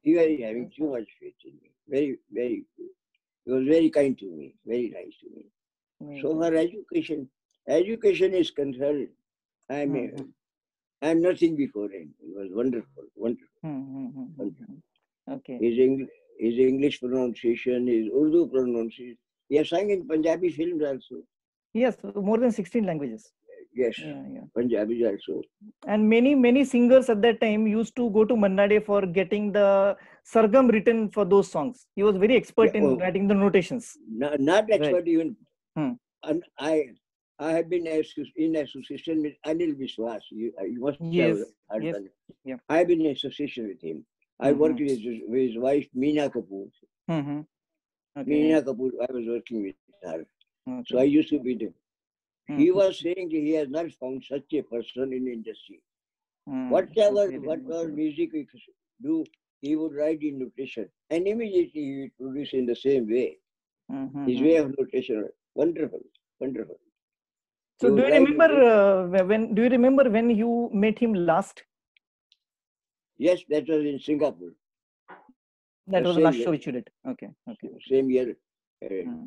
he was having too much faith in me. Very, very good. He was very kind to me. Very nice to me. So far education is concerned, I'm nothing before him. It was wonderful, wonderful. Okay. His English pronunciation, his Urdu pronunciation. He has sung in Punjabi films also. Yes, more than 16 languages. Yes, Punjabi also. And many singers at that time used to go to Manna Day for getting the sargam written for those songs. He was very expert in writing the notations. Not expert even. And I have been in association with Anil Biswas. You must have heard of him. Yeah. I have been in association with him. I worked with his wife, Meena Kapoor. Okay. Meena Kapoor, I was working with her. Okay. So I used to be there. He was saying that he has not found such a person in the industry. Whatever music we do, he would write in notation. And immediately he would produce in the same way. His way of notation, wonderful, wonderful. So do you remember when you met him last? Yes, that was in Singapore. That was the last show which you did. Okay. Same year,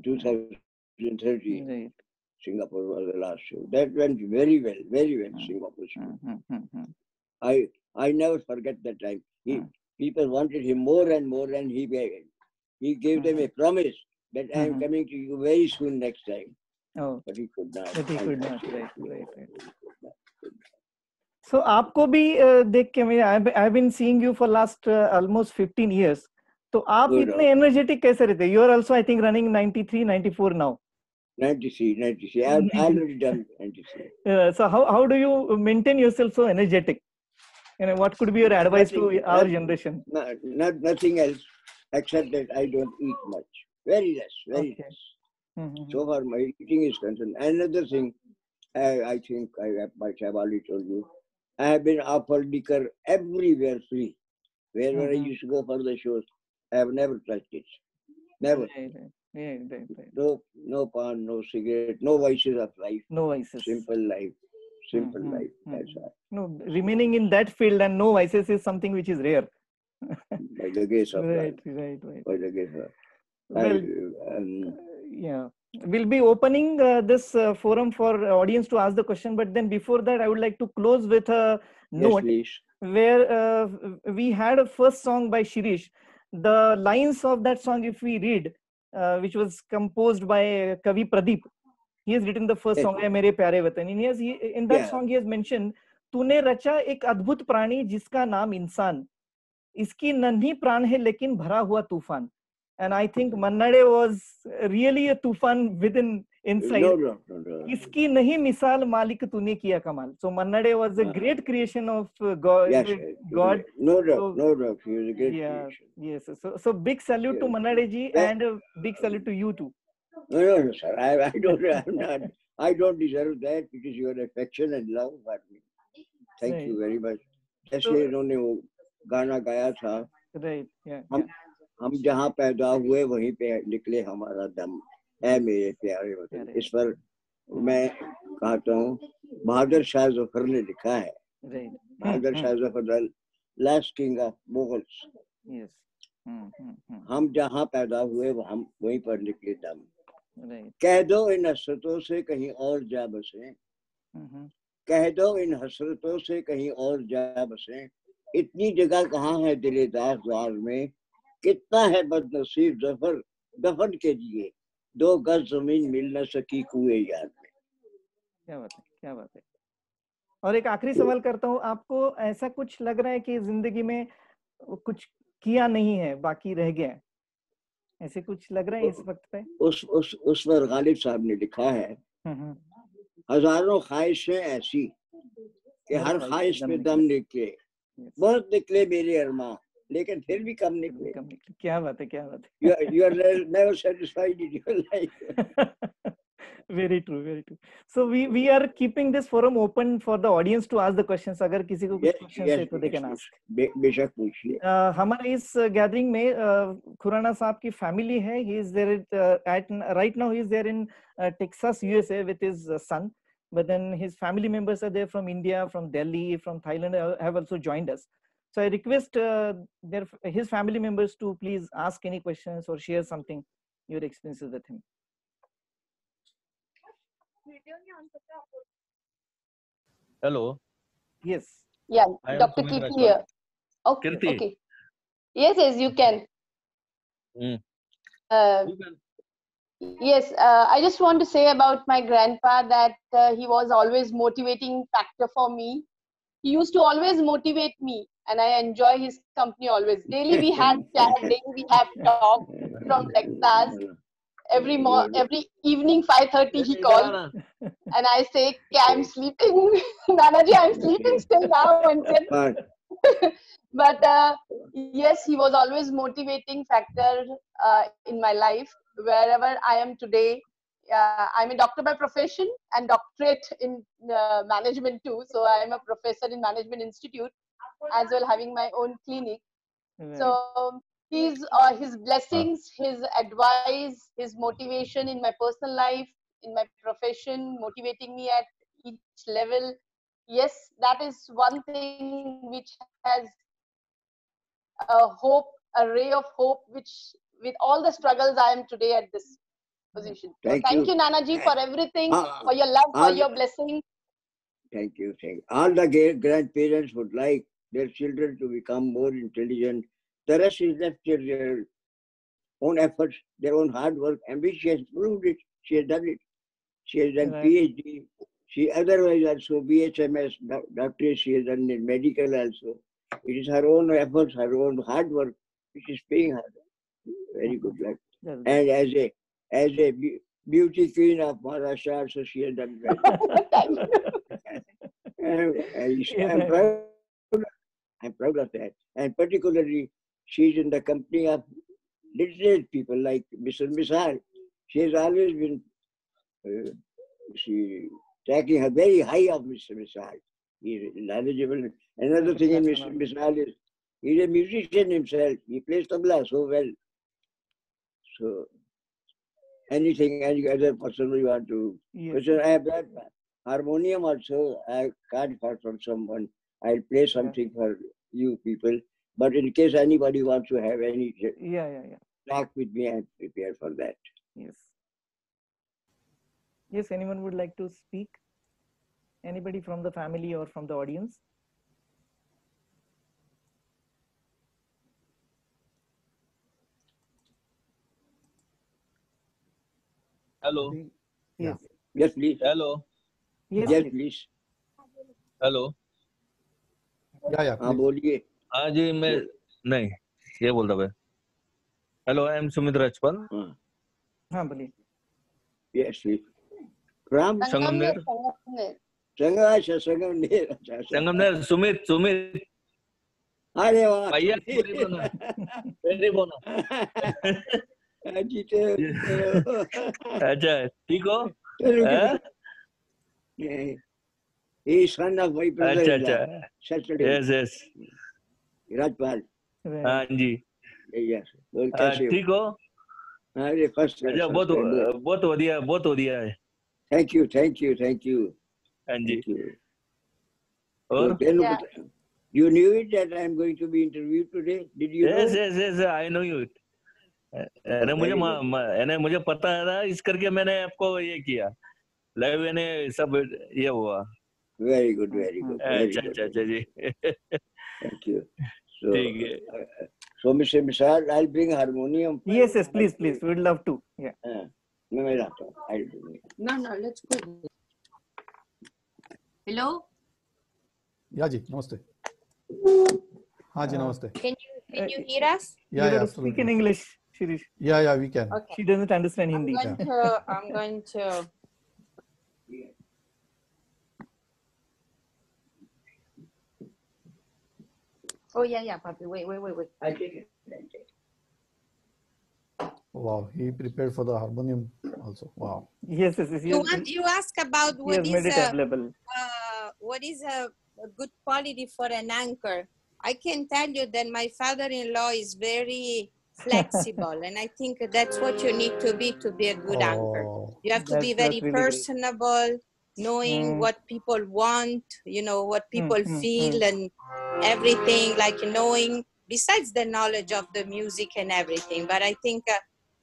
2013. Right. Singapore was the last show. That went very well, Singapore show. I never forget that time. People wanted him more and more, and he gave them a promise that I am coming to you very soon next time. Oh. But he could not. Right. So आपको भी देख के I've been seeing you for last almost 15 years. तो आप इतने energetic कैसे रहते? You are also I think running 93, 94 now. 93. I've already done 93. So how do you maintain yourself so energetic? And what could be your advice to our generation? Nothing else except that I don't eat much. Very less. So far my eating is concerned. Another thing, I think I might have already told you, I have been offered liquor everywhere free. Wherever I used to go for the shows, I have never touched it. Never. Right. No pan, no cigarette, no vices of life. No vices. Simple life. That's all. No, remaining in that field and no vices is something which is rare. By the grace of right. By the grace of Well, yeah. We'll be opening this forum for audience to ask the question, but then before that, I would like to close with a note where we had a first song by Shirish. The lines of that song, if we read, which was composed by Kavi Pradeep, he has written the first song, Mere Pyare Watan. In that song, he has mentioned, तूने रचा एक अद्भुत प्राणी जिसका नाम इंसान, इसकी नन्ही प्राण है लेकिन भरा हुआ तूफान. And I think Manna Day was really a tufan inside. No. इसकी नहीं मिसाल मालिक तूने किया कमाल. So Manna Day was a great creation of God. Yes, God. No doubt. He was a great creation. Yes. So big salute to Manna Day ji and a big salute to you too. No, sir. I don't deserve that. It is your affection and love for me. Thank you very much. जैसे इन्होंने वो गाना गाया था. Right. Yeah. हम जहाँ पैदा हुए वहीं पे निकले हमारा दम है मेरे प्यारे वतन. इस पर मैं कहता हूँ बहादुर शाह जफर ने लिखा है. Bahadur Shah Zafar last king of Mughals. हम जहाँ पैदा हुए हम वहीं पर निकले दम. Right. कह दो इन हसरतों से कहीं और जा बसें, कह दो इन हसरतों से कहीं और जा बसें, इतनी जगह कहाँ है दिले दार में, कितना है बदनसीब जफर दफन के लिए, 2 गज जमीन मिल न सकी कुएं यार में। क्या बात है, क्या बात है। और एक आखिरी सवाल करता हूँ, आपको ऐसा कुछ लग रहा है कि जिंदगी में कुछ किया नहीं है, बाकी रह गया है, ऐसे कुछ लग रहा है इस वक्त पे? उस पर गालिब साहब ने लिखा है, हजारों ख्वाहिशें ऐसी कि हर ख्वाहिश में दम निकले, बहुत निकले मेरे अरमा, लेकिन फिर भी कम निकले। क्या बात है, क्या बात है। You are never satisfied in your life. Very true, very true. So we are keeping this forum open for the audience to ask the questions. अगर किसी को कुछ questions है तो they can ask. बेशक पूछिए। हमारे इस गैदरिंग में खुराना साहब की फैमिली है. He is there right now. He is there in Texas, USA with his son. But then his family members are there from India, from Delhi, from Thailand have also joined us. So I request his family members to please ask any questions or share something, your experiences with him. Hello. Yes. Yeah, Dr. Kirti here. Okay. Kirti. Okay. Yes, you can. You can. Yes, I just want to say about my grandpa that he was always motivating factor for me. He used to always motivate me, and I enjoy his company always. Daily we had chat, daily we have talk from Texas. Every evening 5:30 he called, and I say, "Okay, I'm sleeping, Nanaji, I'm sleeping still now." And said, but yes, he was always motivating factor in my life. Wherever I am today, I'm a doctor by profession and doctorate in management too. So I am a professor in Management Institute, as well having my own clinic. Right. So his blessings, his advice, his motivation in my personal life, in my profession, motivating me at each level. Yes, that is one thing which has a hope, a ray of hope, which with all the struggles I am today at this position. Thank you, Nanaji, for everything, for your love, for your blessing. Thank you. All the grandparents would like their children to become more intelligent. The rest is left to their own efforts, their own hard work, and which she has proved it. She has done it. She has done PhD. She otherwise also BHMS doctorate. She has done in medical also. It is her own efforts, her own hard work, which is paying her. Very good luck. And as a beauty queen of Maharashtra, so she has done well. I'm proud of that. And particularly, she's in the company of literate people like Mr. Misal. She has always been taking her very high of Mr. Misal. He is knowledgeable. Another thing in Mr. Misal is he's a musician himself. He plays tabla so well. So anything, any other person we want to question. I have that harmonium also. I can't from someone. I'll play something for you people. But in case anybody wants to have any talk with me, I'm prepared for that. Yes. Yes, anyone would like to speak? Anybody from the family or from the audience? Hello. Yes. Yes, please. Hello. Yes, please. Hello. Yeah. हाँ बोलिए. हाँ जी मैं नहीं ये बोल रहा है. Hello, I am Sumit Rajpal. हाँ बोलिए. Yes, please. From Sangamner. Sangamner. Sumit. अरे वाह. भैया मेरी बोलो. अच्छा ठीक हो? He is son of my brother. अच्छा. Yes. Rajpal. हाँ जी. Yes. ठीक हो? अरे फर्स्ट. अच्छा बहुत बढ़िया है. Thank you. हाँ जी. और you knew it that I am going to be interviewed today? Did you know? Yes, I know it. अरे मुझे मुझे पता है ना, इस करके मैंने आपको ये किया लाइव, सब ये हुआ। Very good, very good, very अच्छा गुड। अच्छा अच्छा जी। Thank you. ठीक है। So, Mr. Misal, I'll bring harmonium. Yes, yes, please, please. We'd love to. Yeah. मैं लाता हूँ. I'll bring it. No, let's go. Hello? Yeah, जी, नमस्ते. हाँ जी, नमस्ते. Can you hear us? Yeah, You yeah, have to speak in absolutely. English, Shirish. Yeah, we can. Okay. She doesn't understand Hindi. I'm going to. Oh yeah, Papi. Wait. I'll take it. Wow, he prepared for the harmonium also. Wow. Yes. You ask about He has made it available. what is a good quality for an anchor. I can tell you that my father-in-law is very flexible, and I think that's what you need to be a good anchor. You have to be very really personable, knowing what people want, what people feel and everything, like knowing, besides the knowledge of the music and everything. But I think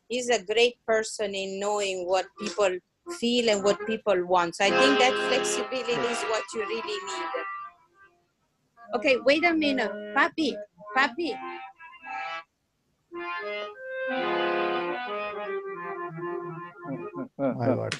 he's a great person in knowing what people feel and what people want. So I think that flexibility is what you really need. Okay, wait a minute. Papi. My God.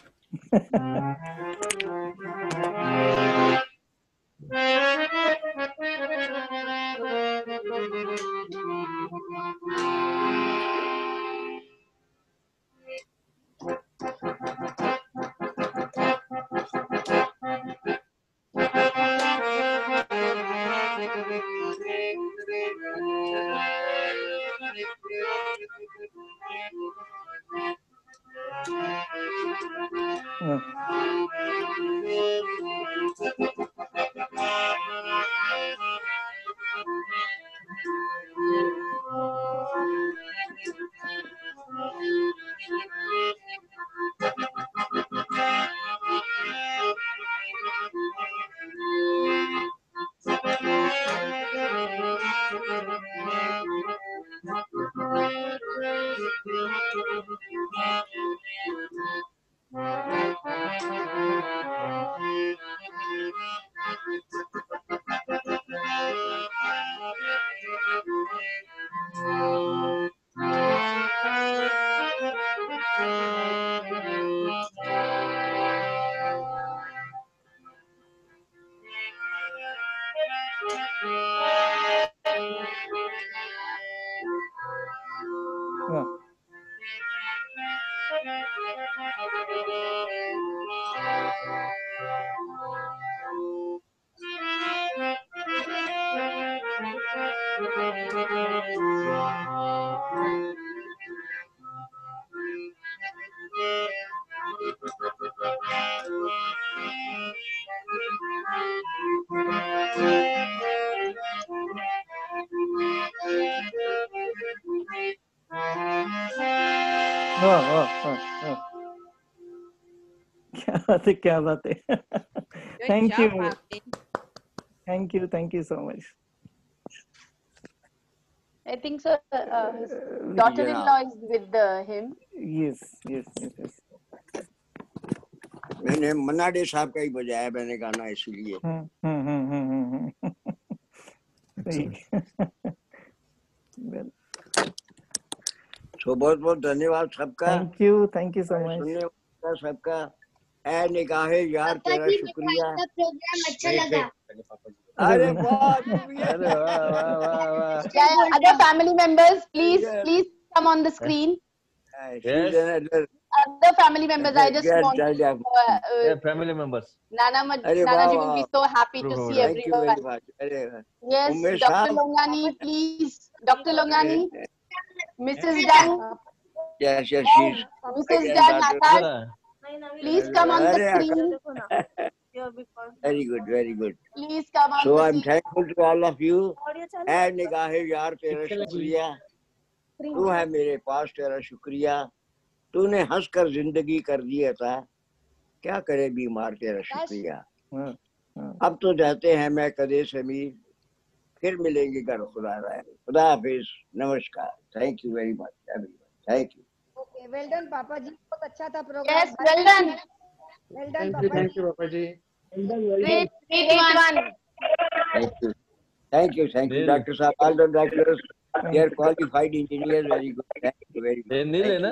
क्या बात है. Thank you so much. I think so. His daughter-in-law is with him. Yes. मैंने मनाडे साहब का ही बजाया मैंने गाना इसलिए. तो बहुत बहुत धन्यवाद सबका. Thank you so much. सुनने वाला सबका. ऐ निगाहे यार तेरा शुक्रिया. प्रोग्राम अच्छा लगा. अरे वाह. Other family members, please come on the screen. Other family members, I just want to, family members. Nanaji will be so happy to see everyone. Thank you very much. Yes, Dr. Longani, please. Dr. Longani, Mrs. Dung. Yes, she's. Mrs. Dung, Akash, please come on the screen. Very good. Please come on So the I'm screen. thankful to all of you. ऐ निगाहे यार तेरा शुक्रिया. तू है मेरे पास तेरा शुक्रिया. तूने हंसकर जिंदगी कर दी था. क्या करे बीमार तेरा शुक्रिया. अब तो जाते हैं मैं कदे समीर. फिर मिलेंगे घर खुदा राय. खुदा हाफिज. नमस्कार. Thank you very much everyone. Thank you. Okay, well done, Papa ji. बहुत अच्छा था program. Yes, well done. Well done, Papa ji. Thank you, Papa ji. Great, great one. Thank you, Dr. Saab. All the doctors, they are qualified engineers. Very good. Thank you very much. नहीं लेना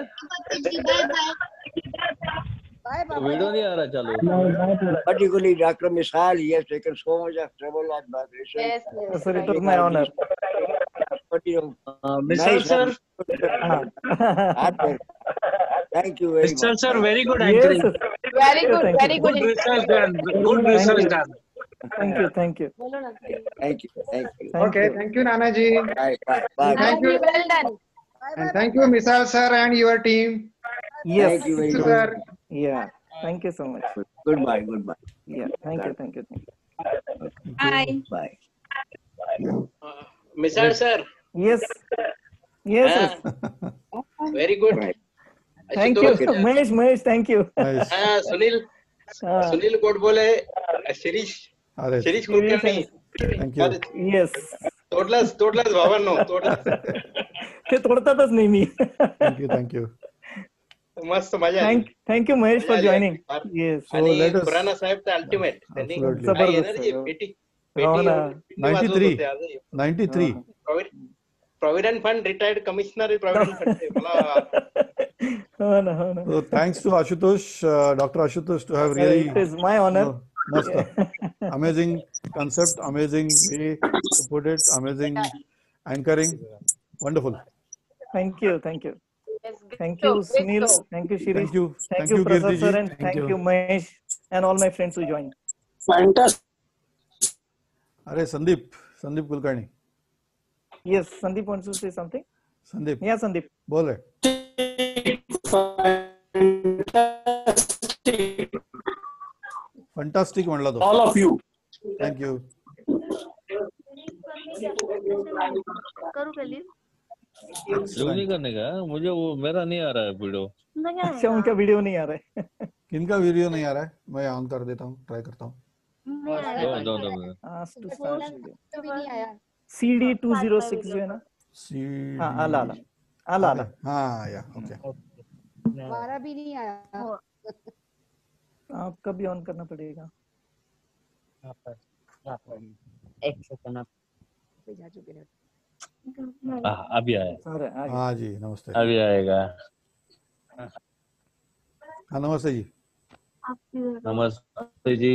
Bye, Papa video ji. नहीं आ रहा चालू Particularly Dr. Misal, he has taken so much of trouble and vibration. Yes, yes. Sir, it was my honor. But you know, Misal nice sir, having- Thank you very Misal much. sir, very good Yes, anchoring. sir. Very good, Thank very you. good. Good research done. Good Thank research you. done. Thank you. Thank you. Thank you. Thank you. Thank Okay, you. thank you, Nana ji. Bye. Bye. Bye. Thank you. Well done. And thank you, Misal sir and your team. Yes. Thank you very Thank you, much. sir. Yeah. Thank you so much. Goodbye. Goodbye. Yeah. Thank you. Thank you. Thank you. Bye. Bye. Misal sir, Yes. Yes. Yes. very good. Right. Thank you. Ashutosh, Mahesh, thank you. Nice. Sunil, Ah, Sunil Godbole, Shirish Aresh, Shirish Kulkarni. thank you. yes. Todlas Bhavan no, Todlas. ते तोडतातच नेहमी. Thank you. मस्त मजा आली. Thank you, Mahesh, for मजा आली joining. फार. Yes. So आणि let us. Khurana साहेब तर ultimate त्यांनी Absolutely. काय जबरदस्त एनर्जी आहे. पेटी हो ना. पेटी वाजवत 93. होते आजही. 93. Provident Fund retired commissioner Provident Fund ते मला हो ना, हो ना. So thanks to Ashutosh, Dr. Ashutosh, to have really. It is my honor. Mast. Amazing concept, amazing way to put it, amazing anchoring. Wonderful. Thank you. Thank you. Yes, great Thank you, show, great Sunil. show. Thank you, Shirish. Thank you. Thank you, Prasad Kirti sir, ji. and thank you, Mahesh, and all my friends who joined. fantastic. Are Sandeep Kulkarni. Yes, Sandeep wants to say something. Sandeep, Yeah, Sandeep. bol rahe. Fantastic म्हणला तो. All of you. Thank you. शुरू नहीं करने का मुझे वो मेरा नहीं आ रहा है वीडियो अच्छा, उनका वीडियो नहीं आ रहा है. किनका वीडियो नहीं आ रहा है? मैं ऑन कर देता हूँ, ट्राई करता हूँ. दो Ask to start video. भी नहीं आया. CD 206 जो है ना. CD. हाँ, आला. हाँ, yeah, okay. हमारा भी नहीं आया. आपका भी ऑन करना पड़ेगा. एक सेकंड आप जा चुके हैं. अभी आया अरे, आ गया. हाँ जी, नमस्ते. अभी आएगा हाँ, नमस्ते जी. नमस्ते जी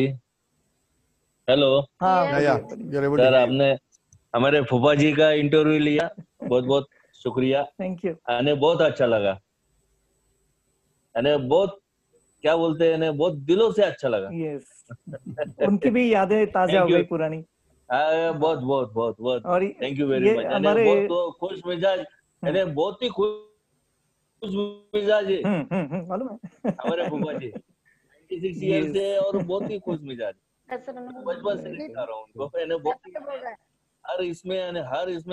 हेलो हाँ, या you're able to sir hear. आपने हमारे फूफा जी का इंटरव्यू लिया बहुत बहुत शुक्रिया थैंक यू. हमें बहुत अच्छा लगा हमें बहुत क्या बोलते हैं बहुत दिलों से अच्छा लगा यस. उनकी भी यादें ताजा हो Thank you. गई पुरानी. बहुत बहुत बहुत बहुत और थैंक यू वेरी ये मच हमारे बहुत खुश मिजाज बहुत ही खुश मिजाज है मालूम है. हमारे फूफा जी 96 ईयर से और बहुत ही खुश मिजाज बचपन से देखता रहा हूँ उनको हर इसमें हर Yes.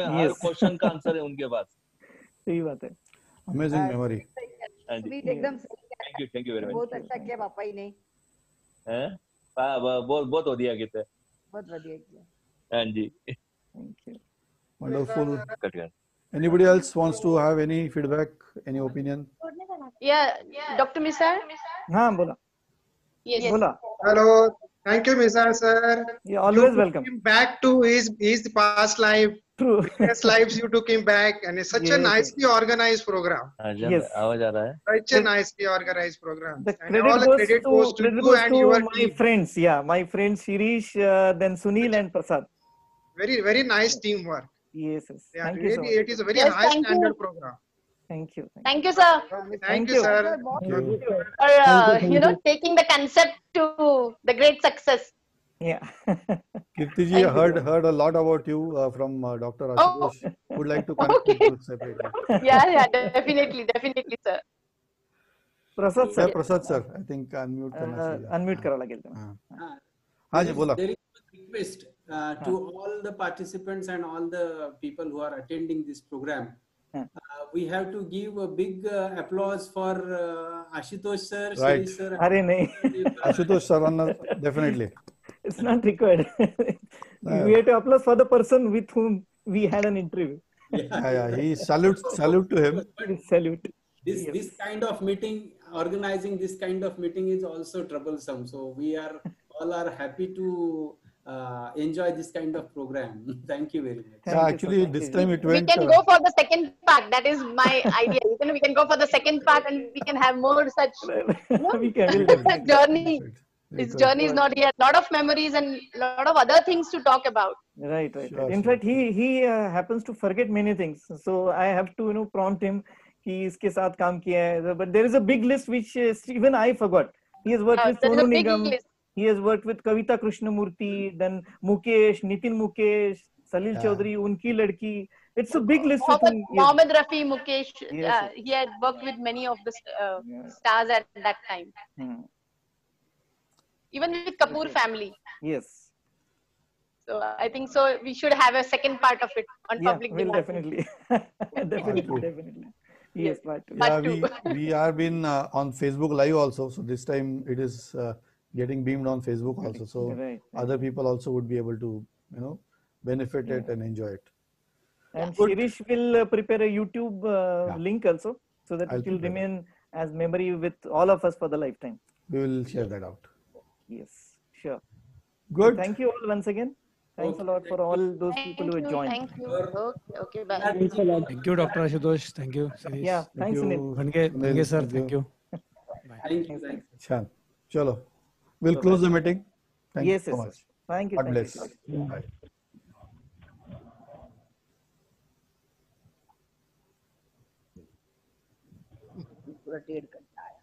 क्वेश्चन का आंसर है उनके पास सही बात है. Amazing memory. हाँ जी एकदम सही. थैंक यू वेरी मच बहुत अच्छा किया पापा ही ने. हैं बहुत बहुत बढ़िया किया बहुत बढ़िया किया. हाँ जी Thank you. Wonderful. कट कर Anybody else wants to have any feedback, any opinion? Yeah, Dr. Misal. हाँ, बोला. Yes. बोला. Hello. Thank you, Misal sir. You always You welcome. took him back to his past life. True. Previous lives you took him back, and it's such a Yes. nicely organized program. Yes. आवाज आ रहा है Such a nicely organized program. The And all the credit goes to you and your my team. friends. Yeah, my friends Shirish, then Sunil and Prasad. Very, very nice teamwork. Yes, yes. Yeah, Thank you so really, much. it is a very Yes, high thank standard you. program. Thank you. Thank you, sir, Thank you, sir. Thank you. for taking the concept to the great success. Yeah. Kirti ji, Thank you. heard a lot about you from Dr. Ashutosh. Would like to connect with you separately. Yeah, definitely, sir. Prasad Sir, sir. Prasad sir, I think unmute करना चाहिए. Unmute करावं लागेल तुम्हाला. हाँ जी, बोला. There is a request to all the participants and all the people who are attending this program. We have to give a big applause for Ashutosh sir, Right. Shirish sir. अरे नहीं. Ashutosh sir, definitely. It's not required. We have to applaud for the person with whom we had an interview. Yeah, he salute to him. Salute. this kind of meeting, organizing this kind of meeting is also troublesome. So we are all are happy to enjoy this kind of program. Thank you very much. Actually, this time it went. We can go for the second part. That is my idea. We can go for the second part, and we can have more such we can journey. His journey is not here. Lot of memories and lot of other things to talk about. Right. In fact, he happens to forget many things. So I have to prompt him. कि इसके साथ काम किया है. But there is a big list which even I forgot. He has worked with Sonu Nigam. He has worked with Kavita Krishnamurti, then Mukesh, Nitin Mukesh, Salil Chaudhary, unki ladki. It's a big list. Mohammed Rafi, Mukesh. He had worked with many of the stars at that time. Even with Kapoor family. Yes. So I think so. We should have a second part of it on public demand. Definitely. Definitely. Yes, we are been on Facebook Live also. So this time it is getting beamed on Facebook also. So other people also would be able to, benefit it and enjoy it. And Shirish will prepare a YouTube link also, so that it will remain as memory with all of us for the lifetime. We will share that out. Yes, sure. Good. Thank you all once again. Thanks a lot for all those people who have joined. Thank you. Okay, bye. Thank you, Dr. Ashutosh. Thank you. Shirish. Yeah, thanks, Sunil. Bhange sir, thank you. Thank you. Chan. Chalo. We'll close the meeting. Thank you so much. Thank you. God bless. Bye. पूरा टेढ़ करता है।